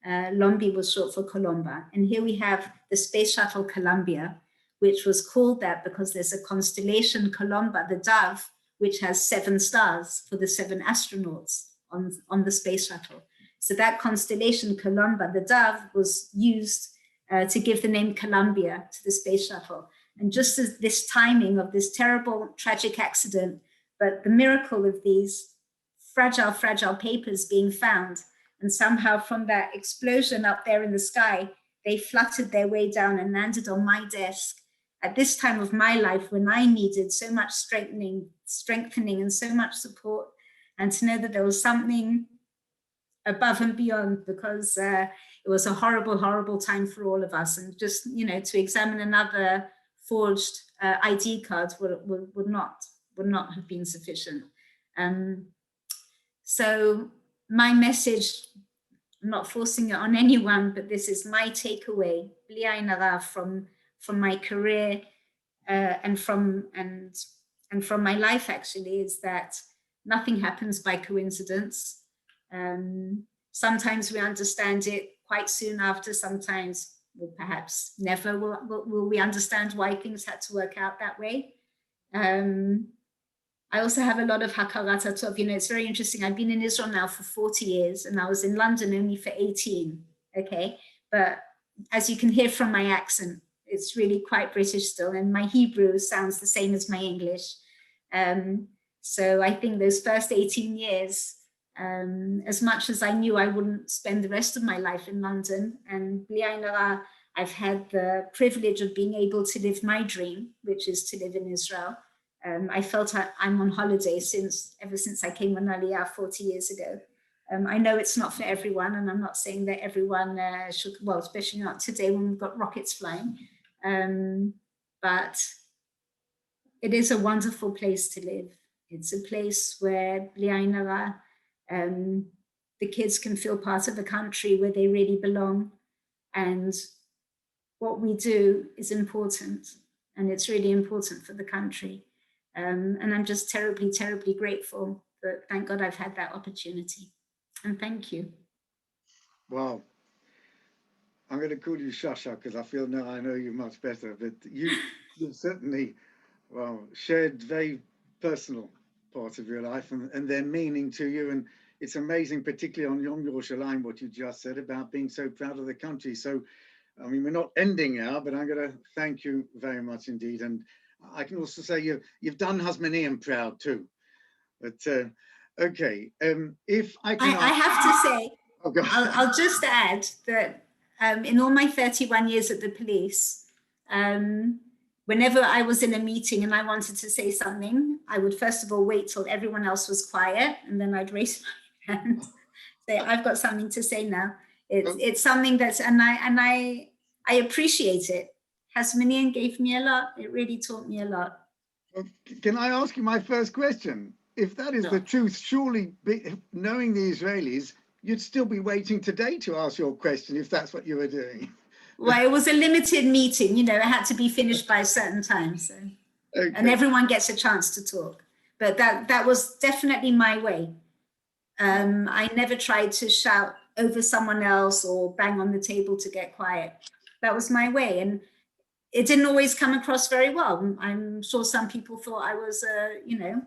Lombi was short for Columba. And here we have the space shuttle Columbia, which was called that because there's a constellation, Columba, the dove, which has 7 stars for the 7 astronauts on the space shuttle. So that constellation, Columba, the dove, was used to give the name Columbia to the space shuttle. And just as this timing of this terrible, tragic accident, but the miracle of these fragile papers being found, and somehow from that explosion up there in the sky, they fluttered their way down and landed on my desk at this time of my life when I needed so much strengthening and so much support, and to know that there was something above and beyond, because it was a horrible, horrible time for all of us. And just, you know, to examine another forged ID card would not have been sufficient. So my message, I'm not forcing it on anyone, but this is my takeaway, bli ayin hara, from my career and from my life, actually, is that nothing happens by coincidence. Sometimes we understand it quite soon after, sometimes, or perhaps never, will we understand why things had to work out that way. I also have a lot of hakarat hatov. You know, it's very interesting. I've been in Israel now for 40 years, and I was in London only for 18. Okay, but as you can hear from my accent, it's really quite British still, and my Hebrew sounds the same as my English. So I think those first 18 years, as much as I knew I wouldn't spend the rest of my life in London, and bli ayin hara, I've had the privilege of being able to live my dream, which is to live in Israel. I felt I'm on holiday ever since I came on Aliyah 40 years ago. I know it's not for everyone, and I'm not saying that everyone should, well, especially not today when we've got rockets flying. But it is a wonderful place to live. It's a place where bli ayin hara, the kids can feel part of a country where they really belong. And what we do is important, and it's really important for the country. And I'm just terribly, terribly grateful that, thank God, I've had that opportunity. And thank you. Wow. I'm going to call you Shasha because I feel now I know you much better. But you've certainly, well, shared very personal parts of your life and their meaning to you. And it's amazing, particularly on Yom Yerushalayim, what you just said about being so proud of the country. So, I mean, we're not ending now, but I'm going to thank you very much indeed. And I can also say you've done Hasmonean proud too. But okay, if I can, I have to say, oh, God. I'll just add that in all my 31 years at the police, whenever I was in a meeting and I wanted to say something, I would first of all wait till everyone else was quiet, and then I'd raise my hand, say, "I've got something to say now." It's something that's, and I appreciate it. Hasmonean gave me a lot. It really taught me a lot. Can I ask you my first question? If that is the truth, surely knowing the Israelis, you'd still be waiting today to ask your question if that's what you were doing. Well, it was a limited meeting, you know, it had to be finished by a certain time. So, okay. And everyone gets a chance to talk. But that was definitely my way. I never tried to shout over someone else or bang on the table to get quiet. That was my way. And it didn't always come across very well. I'm sure some people thought I was, you know,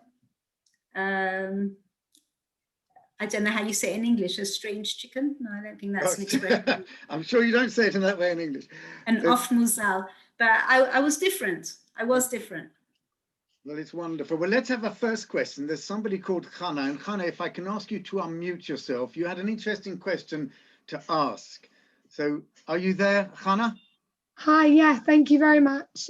I don't know how you say it in English, a strange chicken. No, I don't think that's an expression. I'm sure you don't say it in that way in English. An off muzal. But I was different. I was different. Well, it's wonderful. Well, let's have a first question. There's somebody called Hannah. And Hannah, if I can ask you to unmute yourself, you had an interesting question to ask. So are you there, Hannah? Hi, yeah, thank you very much.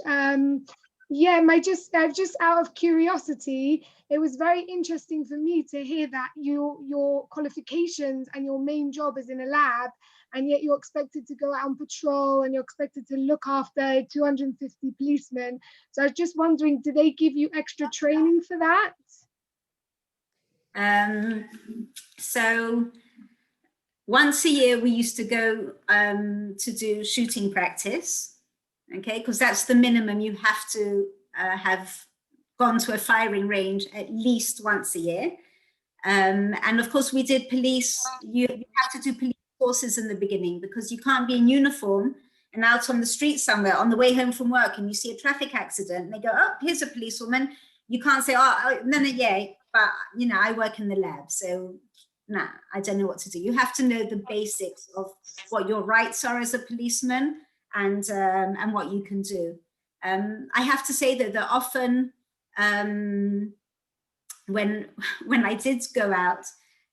Yeah, just out of curiosity, it was very interesting for me to hear that your qualifications and your main job is in a lab, and yet you're expected to go out on patrol and you're expected to look after 250 policemen. So I was just wondering, do they give you extra training for that? So once a year, we used to go to do shooting practice, okay? Because that's the minimum. You have to have gone to a firing range at least once a year. And of course, we did police. You have to do police courses in the beginning because you can't be in uniform and out on the street somewhere on the way home from work and you see a traffic accident and they go, "Oh, here's a policewoman." You can't say, "Oh, no, yeah, but you know, I work in the lab, so nah, I don't know what to do." You have to know the basics of what your rights are as a policeman and what you can do. I have to say that often when I did go out,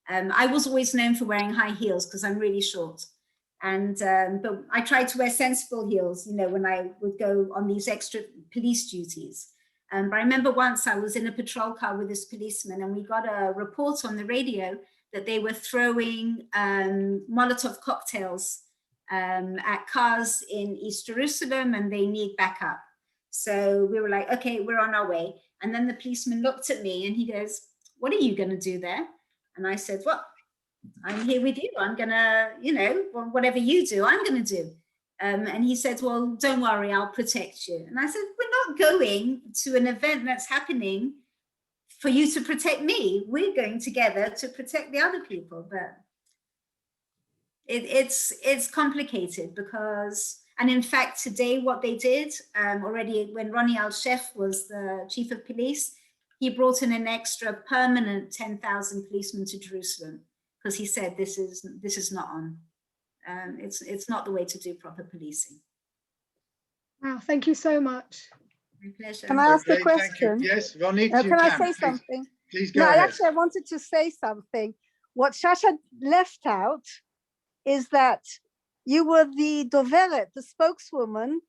I was always known for wearing high heels because I'm really short. And but I tried to wear sensible heels, you know, when I would go on these extra police duties. But I remember once I was in a patrol car with this policeman and we got a report on the radio that they were throwing Molotov cocktails at cars in East Jerusalem and they need backup. So we were like, okay, we're on our way. And then the policeman looked at me and he goes, "What are you going to do there?" And I said, "Well, I'm here with you. I'm going to, you know, whatever you do, I'm going to do." And he said, "Well, don't worry, I'll protect you." And I said, "We're not going to an event that's happening for you to protect me. We're going together to protect the other people." But It's complicated because, and in fact, today what they did already when Ronnie Al-Shef was the chief of police, he brought in an extra permanent 10,000 policemen to Jerusalem because he said this is not on. It's not the way to do proper policing. Wow, thank you so much. My pleasure. Can I ask a Okay, thank you. question? Yes, Ronnie, you Can I say please. something? Please go No, ahead. actually, I wanted to say something. What Shasha left out is that you were the doveret, the spokeswoman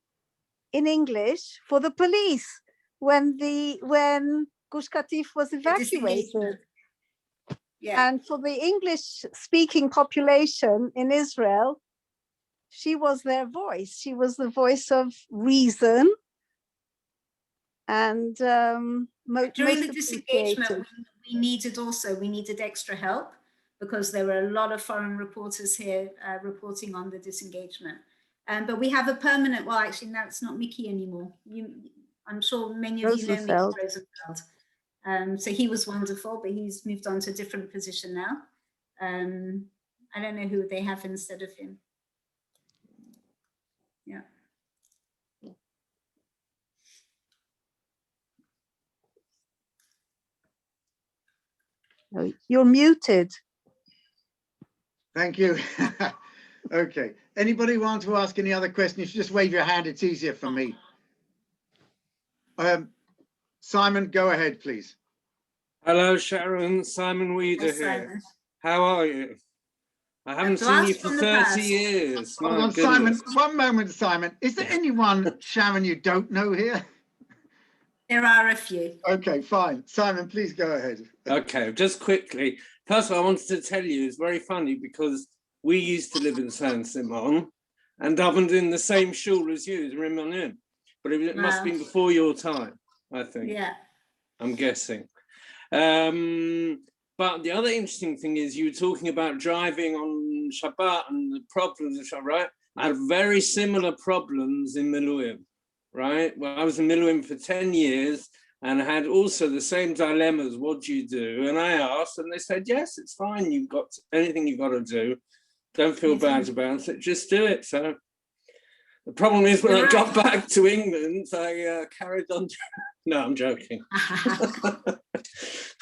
in English for the police when Gush Katif was evacuated. Yeah. And for the English-speaking population in Israel, she was their voice. She was the voice of reason and During the disengagement, we needed extra help because there were a lot of foreign reporters here reporting on the disengagement. But we have a permanent, well, actually, now it's not Mickey anymore. I'm sure many of you know Mickey Rosenfeld. So he was wonderful, but he's moved on to a different position now. I don't know who they have instead of him. Yeah. You're muted. Thank you. Okay. Anybody want to ask any other questions? Just wave your hand. It's easier for me. Simon, go ahead, please. Hello, Sharon. Simon Weeder here. How are you? I haven't seen you for 30 years. Hold on, Simon. One moment, Simon. Is there anyone, Sharon, you don't know here? There are a few. Okay, fine. Simon, please go ahead. Okay, just quickly. First of all, I wanted to tell you, it's very funny because we used to live in Saint-Simon and davened in the same shul as you, Rimonim. But it must have been before your time, I think. Yeah. I'm guessing. But the other interesting thing is you were talking about driving on Shabbat and the problems of Shabbat, right? I had very similar problems in Miluim, right? Well, I was in Miluim for 10 years and I had also the same dilemmas. What do you do? And I asked and they said, yes, it's fine. You've got anything you've got to do. Don't feel bad about it. Just do it. So the problem is when I got back to England, I carried on. No, I'm joking.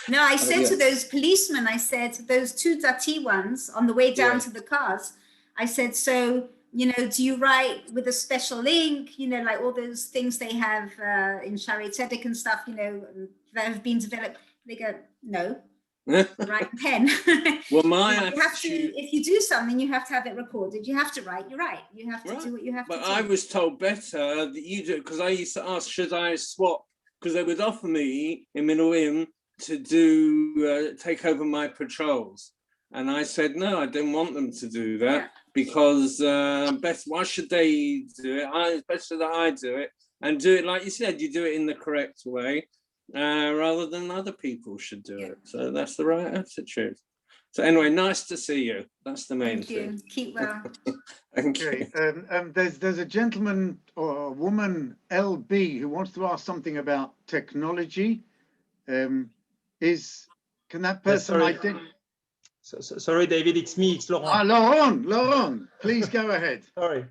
No, I said to those policemen, I said, those two Dati ones on the way down to the cars, I said, so, you know, do you write with a special ink, you know, like all those things they have in Shari Tzedek and stuff, you know, that have been developed? They go, no, write pen. Well, my you have to, if you do something, you have to have it recorded. You have to write, you write. You have to do what you have to do. But I was told better that you do, because I used to ask, should I swap? Because they would offer me in Miluim to do take over my patrols, and I said no, I didn't want them to do that because why should they do it? It's better that I do it and do it like you said. You do it in the correct way rather than other people should do it. So that's the right attitude. So anyway, nice to see you. That's the main thing. Thank you. Keep well. Thank you. There's a gentleman or a woman, LB, who wants to ask something about technology. Can that person identify? Sorry, David, it's me, it's Laurent. Laurent, please go ahead. Sorry.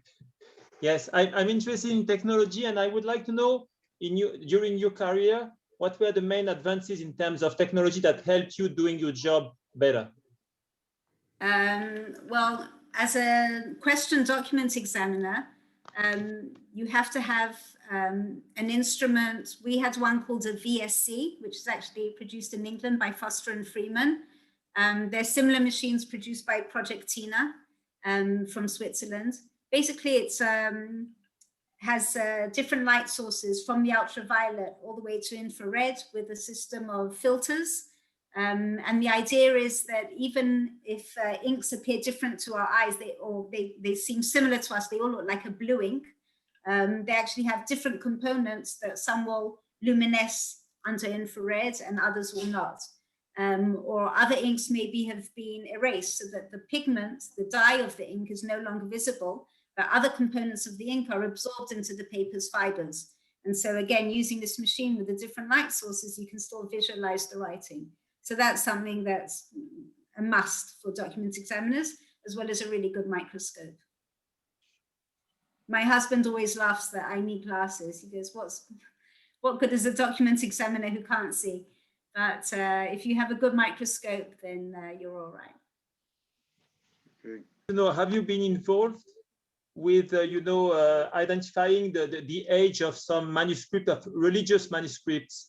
Yes, I'm interested in technology and I would like to know during your career, what were the main advances in terms of technology that helped you doing your job better? Well, as a question document examiner, you have to have an instrument. We had one called a VSC, which is actually produced in England by Foster and Freeman. They're similar machines produced by Project Tina from Switzerland. Basically, it's has different light sources from the ultraviolet all the way to infrared with a system of filters. And the idea is that even if inks appear different to our eyes, they seem similar to us, they all look like a blue ink. They actually have different components that some will luminesce under infrared and others will not. Or other inks maybe have been erased so that the pigment, the dye of the ink is no longer visible, but other components of the ink are absorbed into the paper's fibers. And so again, using this machine with the different light sources, you can still visualize the writing. So that's something that's a must for document examiners. as well as a really good microscope. My husband always laughs that I need glasses. He goes, what good is a document examiner who can't see? But if you have a good microscope, then you're all right. Okay. You know, have you been involved with, identifying the age of some manuscript, of religious manuscripts?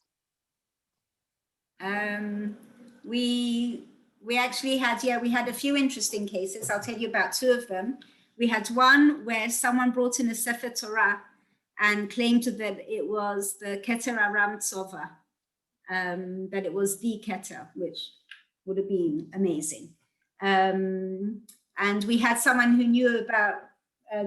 We actually had, we had a few interesting cases. I'll tell you about two of them. We had one where someone brought in a Sefer Torah and claimed that it was the Keter Aram Tzova, that it was the Keter, which would have been amazing. And we had someone who knew about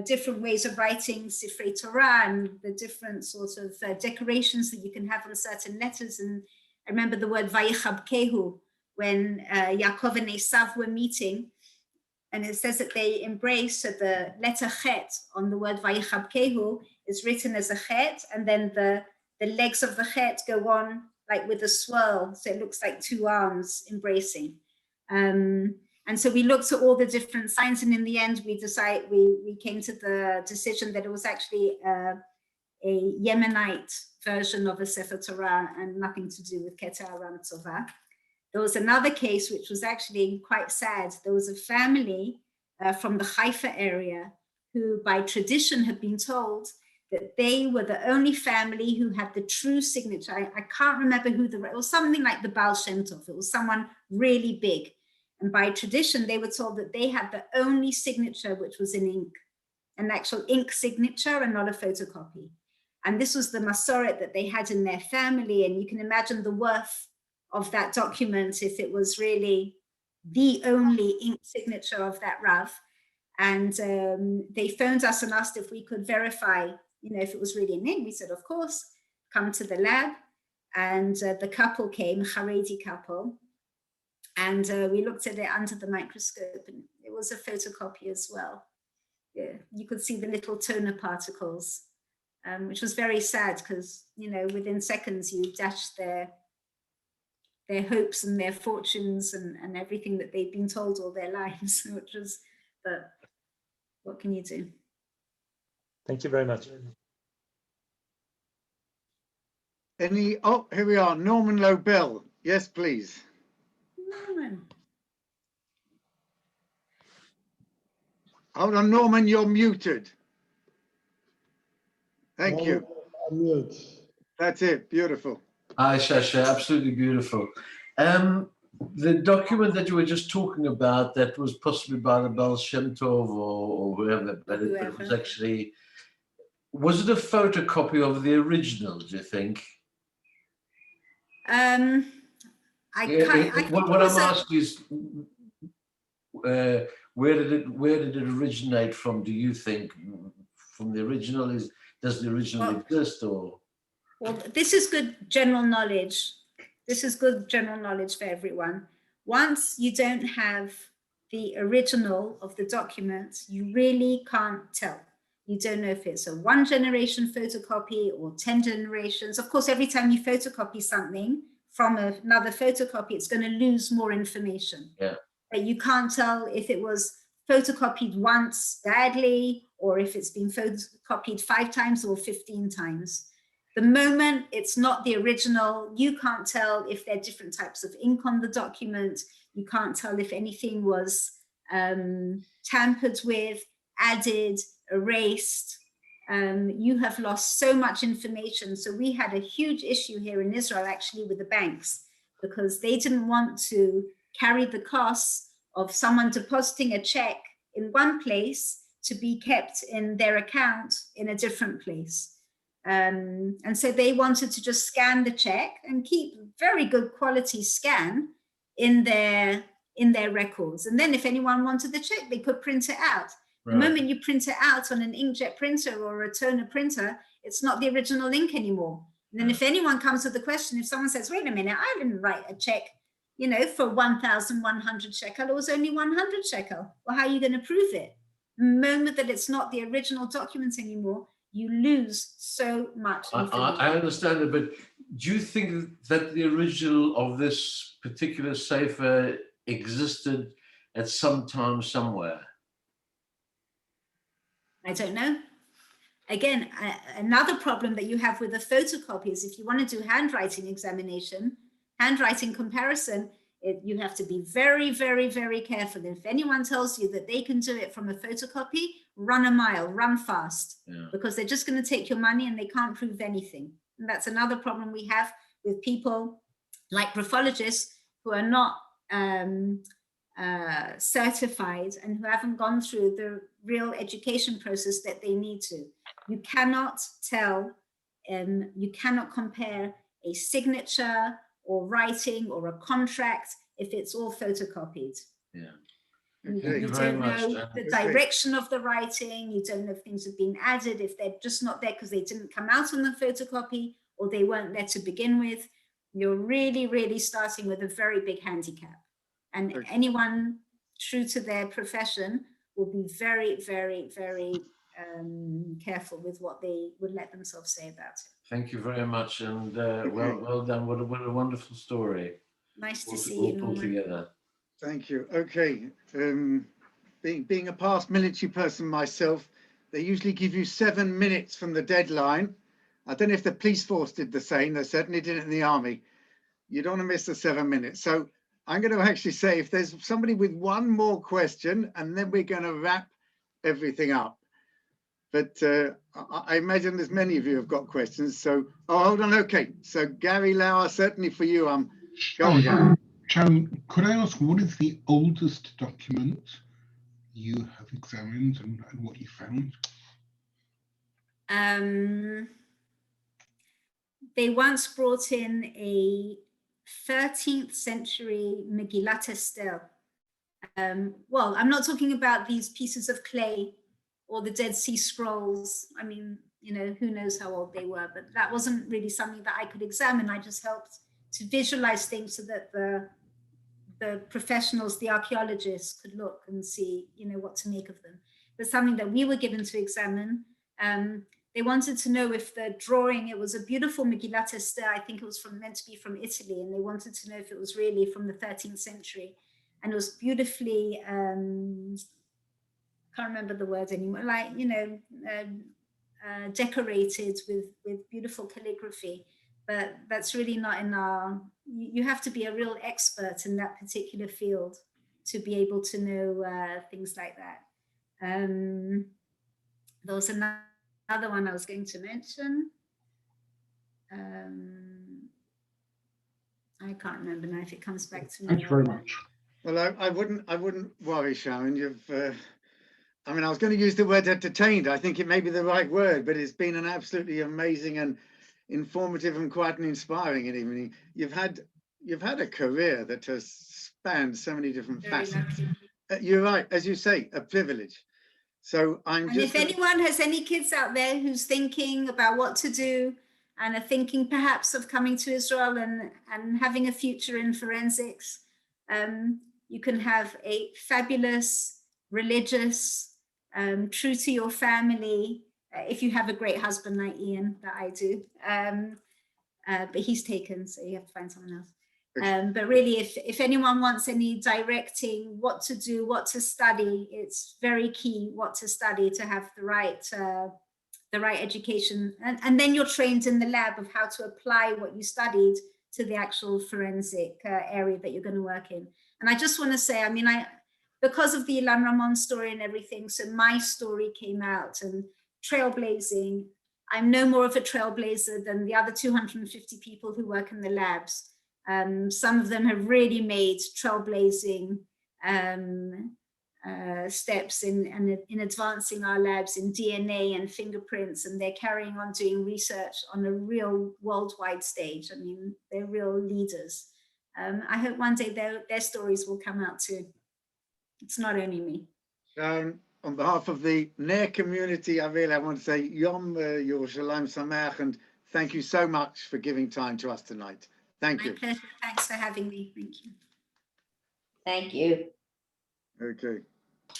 different ways of writing Sifrei Torah and the different sorts of decorations that you can have on certain letters. And I remember the word Vayichabkehu, when Yaakov and Esav were meeting, and it says that they embrace, so the letter Chet on the word Vayichabkehu is written as a Chet, and then the legs of the Chet go on like with a swirl, so it looks like two arms embracing. And so we looked at all the different signs, and in the end, we came to the decision that it was actually a Yemenite version of a Sefer Torah and nothing to do with Keter Aram Tzova. There was another case which was actually quite sad. There was a family from the Haifa area who, by tradition, had been told that they were the only family who had the true signature. I can't remember who it was something like the Baal Shem Tov. It was someone really big. And by tradition, they were told that they had the only signature which was in ink, an actual ink signature and not a photocopy. And this was the Masoret that they had in their family. And you can imagine the worth of that document if it was really the only ink signature of that Rav. And they phoned us and asked if we could verify, if it was really in ink. We said, of course, come to the lab. And the couple came, Haredi couple. And we looked at it under the microscope, and it was a photocopy as well. Yeah, you could see the little toner particles, which was very sad because, within seconds you dashed their hopes and their fortunes and everything that they'd been told all their lives, but what can you do? Thank you very much. Here we are, Norman Lobel. Yes, please. Norman. Hold on, Norman, you're muted. Thank you. Mute. That's it, beautiful. Hi, Shasha, absolutely beautiful. The document that you were just talking about, that was possibly by the Baal Shem Tov or whoever, but it was actually, was it a photocopy of the original, do you think? What I'm asking is, where did it originate from? Do you think from the original? Does the original exist, or? Well, this is good general knowledge. This is good general knowledge for everyone. Once you don't have the original of the document, you really can't tell. You don't know if it's a 1 generation photocopy or 10 generations. Of course, every time you photocopy something from another photocopy, it's going to lose more information. Yeah. But you can't tell if it was photocopied once badly or if it's been photocopied 5 times or 15 times. The moment it's not the original, you can't tell if there are different types of ink on the document. You can't tell if anything was tampered with, added, erased. You have lost so much information. So we had a huge issue here in Israel, actually, with the banks, because they didn't want to carry the costs of someone depositing a check in one place to be kept in their account in a different place. And so they wanted to just scan the check and keep very good quality scan in their records. And then if anyone wanted the check, they could print it out. Right. The moment you print it out on an inkjet printer or a toner printer, it's not the original ink anymore. And then if anyone comes with the question, if someone says, wait a minute, I didn't write a check, for 1,100 shekel, it was only 100 shekel. Well, how are you going to prove it? The moment that it's not the original document anymore, you lose so much information. I understand it, but do you think that the original of this particular sefer existed at some time somewhere? I don't know. Again, another problem that you have with a photocopy is if you want to do handwriting examination, handwriting comparison, you have to be very, very, very careful. If anyone tells you that they can do it from a photocopy, run a mile, run fast, because they're just going to take your money and they can't prove anything. And that's another problem we have with people like graphologists who are not certified and who haven't gone through the real education process that they need to. You cannot tell, you cannot compare a signature or writing or a contract if it's all photocopied. Yeah. You don't know the direction of the writing, you don't know if things have been added, if they're just not there because they didn't come out on the photocopy or they weren't there to begin with. You're really, really starting with a very big handicap. And anyone true to their profession will be very, very, very careful with what they would let themselves say about it. Thank you very much, and well done. What a wonderful story. Nice to see you, all together. Thank you. Okay, being a past military person myself, they usually give you 7 minutes from the deadline. I don't know if the police force did the same. They certainly did it in the army. You don't want to miss the 7 minutes. So I'm going to actually say if there's somebody with one more question, and then we're going to wrap everything up. But I imagine there's many of you have got questions. So, oh, hold on. Okay. So Gary Lauer, certainly for you. Sharon, could I ask, what is the oldest document you have examined and what you found? They once brought in a 13th century Megillat Esther. Well, I'm not talking about these pieces of clay or the Dead Sea Scrolls. I mean, you know, who knows how old they were, but that wasn't really something that I could examine. I just helped to visualize things so that the professionals, the archaeologists could look and see, you know, what to make of them. But something that we were given to examine, they wanted to know if the drawing, it was a beautiful Megillat Esther, I think it was meant to be from Italy, and they wanted to know if it was really from the 13th century. And it was beautifully, can't remember the word anymore, like, you know, decorated with beautiful calligraphy. But that's really not in our, you have to be a real expert in that particular field to be able to know things like that. There was another one I was going to mention. I can't remember now if it comes back to me. Thank you very much. Well, I wouldn't worry, Sharon. You've, I mean, I was going to use the word entertained. I think it may be the right word, but it's been an absolutely amazing and informative and quite an inspiring evening. You've had a career that has spanned so many different facets. You're right, as you say, a privilege. So I'm and if anyone has any kids out there who's thinking about what to do and are thinking perhaps of coming to Israel and having a future in forensics, you can have a fabulous, religious, true to your family, if you have a great husband like Ian, that I do. But he's taken, so you have to find someone else. But really, if anyone wants any directing, what to do, what to study, it's very key what to study to have the right education. And then you're trained in the lab of how to apply what you studied to the actual forensic area that you're going to work in. And I just want to say, I mean, because of the Ilan Ramon story and everything, so my story came out, and trailblazing, I'm no more of a trailblazer than the other 250 people who work in the labs. Some of them have really made trailblazing steps in advancing our labs in DNA and fingerprints, and they're carrying on doing research on a real worldwide stage. I mean, they're real leaders. I hope one day their stories will come out too. It's not only me. On behalf of the NER community, I want to say Yom Yerushalayim Sameach, and thank you so much for giving time to us tonight. Thank you. My pleasure. Thanks for having me. Thank you. Thank you. Okay.